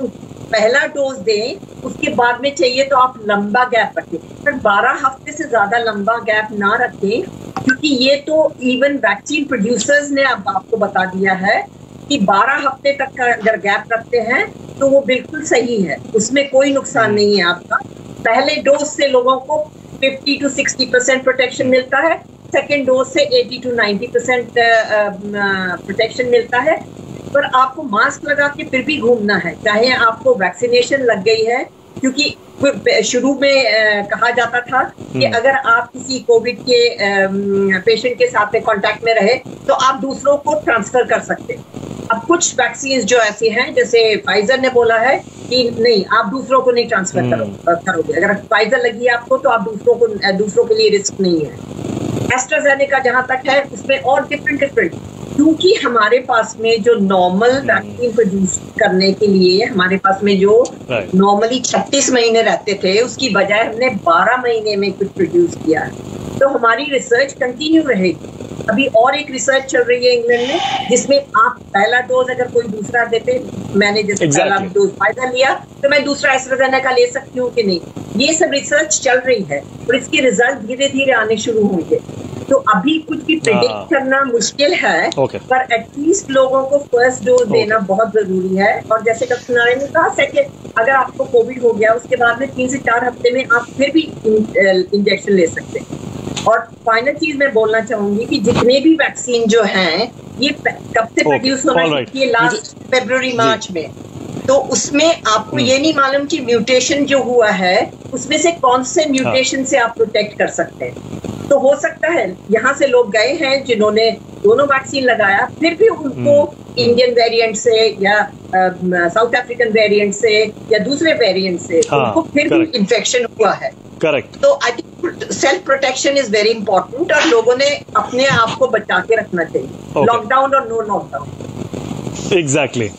पहला डोज दें. उसके बाद में चाहिए तो आप लंबा गैप रखें, पर 12 हफ्ते से ज्यादा लंबा गैप ना रखें, क्योंकि ये तो इवन वैक्सीन प्रोड्यूसर्स ने अब आपको बता दिया है कि 12 हफ्ते तक का अगर गैप रखते हैं तो वो बिल्कुल सही है, उसमें कोई नुकसान नहीं है आपका. पहले डोज से लोगों को 50 to 60% प्रोटेक्शन मिलता है, सेकेंड डोज से 80 to 90% प्रोटेक्शन मिलता है. पर आपको मास्क लगा के फिर भी घूमना है, चाहे आपको वैक्सीनेशन लग गई है, क्योंकि शुरू में कहा जाता था कि अगर आप किसी कोविड के पेशेंट के साथ में कांटेक्ट में रहे तो आप दूसरों को ट्रांसफर कर सकते हैं. अब कुछ वैक्सीन जो ऐसी हैं, जैसे फाइजर ने बोला है कि नहीं, आप दूसरों को नहीं ट्रांसफर करोगे. अगर फाइजर लगी है आपको तो आप दूसरों के लिए रिस्क नहीं है. एस्ट्राजेनेका जहां तक है उसमें और डिफरेंट, क्योंकि हमारे पास में जो नॉर्मल वैक्सीन प्रोड्यूस करने के लिए हमारे पास में जो नॉर्मली 36 महीने रहते थे, उसकी बजाय हमने 12 महीने में कुछ प्रोड्यूस किया है. तो हमारी रिसर्च कंटिन्यू रहेगी. अभी और एक रिसर्च चल रही है इंग्लैंड में, जिसमें आप पहला डोज अगर कोई दूसरा देते, मैंने जैसे पहला डोज फाइजर लिया तो मैं दूसरा एस्ट्राजेनेका ले सकती हूँ कि नहीं, ये सब रिसर्च चल रही है और इसके रिजल्ट धीरे धीरे आने शुरू होंगे. तो अभी कुछ भी प्रेडिक्ट करना मुश्किल है, पर एटलीस्ट लोगों को फर्स्ट डोज देना बहुत जरूरी है. और जैसे डॉक्टर नारायण ने कहा, सेकेंड अगर आपको कोविड हो गया उसके बाद में 3 से 4 हफ्ते में आप फिर भी इंजेक्शन ले सकते हैं. और फाइनल चीज मैं बोलना चाहूंगी कि जितने भी वैक्सीन जो हैं ये कब से प्रोड्यूस होना चाहिए, लास्ट फरवरी मार्च में. तो उसमें आपको ये नहीं मालूम कि म्यूटेशन जो हुआ है उसमें से कौन से म्यूटेशन से आप प्रोटेक्ट कर सकते हैं. तो हो सकता है यहाँ से लोग गए हैं जिन्होंने दोनों वैक्सीन लगाया, फिर भी उनको इंडियन वेरिएंट से या साउथ अफ्रीकन वेरिएंट से या दूसरे वेरिएंट से उनको फिर भी इन्फेक्शन हुआ है. करेक्ट। तो I think self protection is very important और लोगों ने अपने आप को बचा के रखना चाहिए, लॉकडाउन और नो लॉकडाउन। एग्जैक्टली।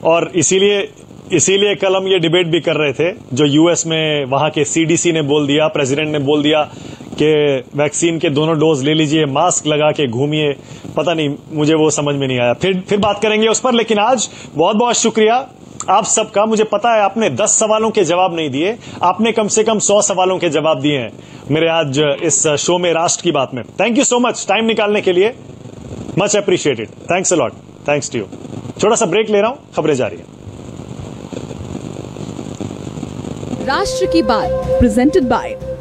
और इसीलिए कल हम ये डिबेट भी कर रहे थे, जो यूएस में वहां के सीडीसी ने बोल दिया, प्रेसिडेंट ने बोल दिया कि वैक्सीन के दोनों डोज ले लीजिए, मास्क लगा के घूमिए। पता नहीं, मुझे वो समझ में नहीं आया। फिर बात करेंगे उस पर। लेकिन आज बहुत बहुत शुक्रिया आप सबका। मुझे पता है आपने 10 सवालों के जवाब नहीं दिए, आपने कम से कम 100 सवालों के जवाब दिए हैं मेरे आज इस शो में राष्ट्र की बात में। Thank you so much time निकालने के लिए, much appreciated. Thanks a lot. Thanks to you. छोटा सा ब्रेक ले रहा हूं, खबरें जारी है। राष्ट्र की बात प्रेजेंटेड बाय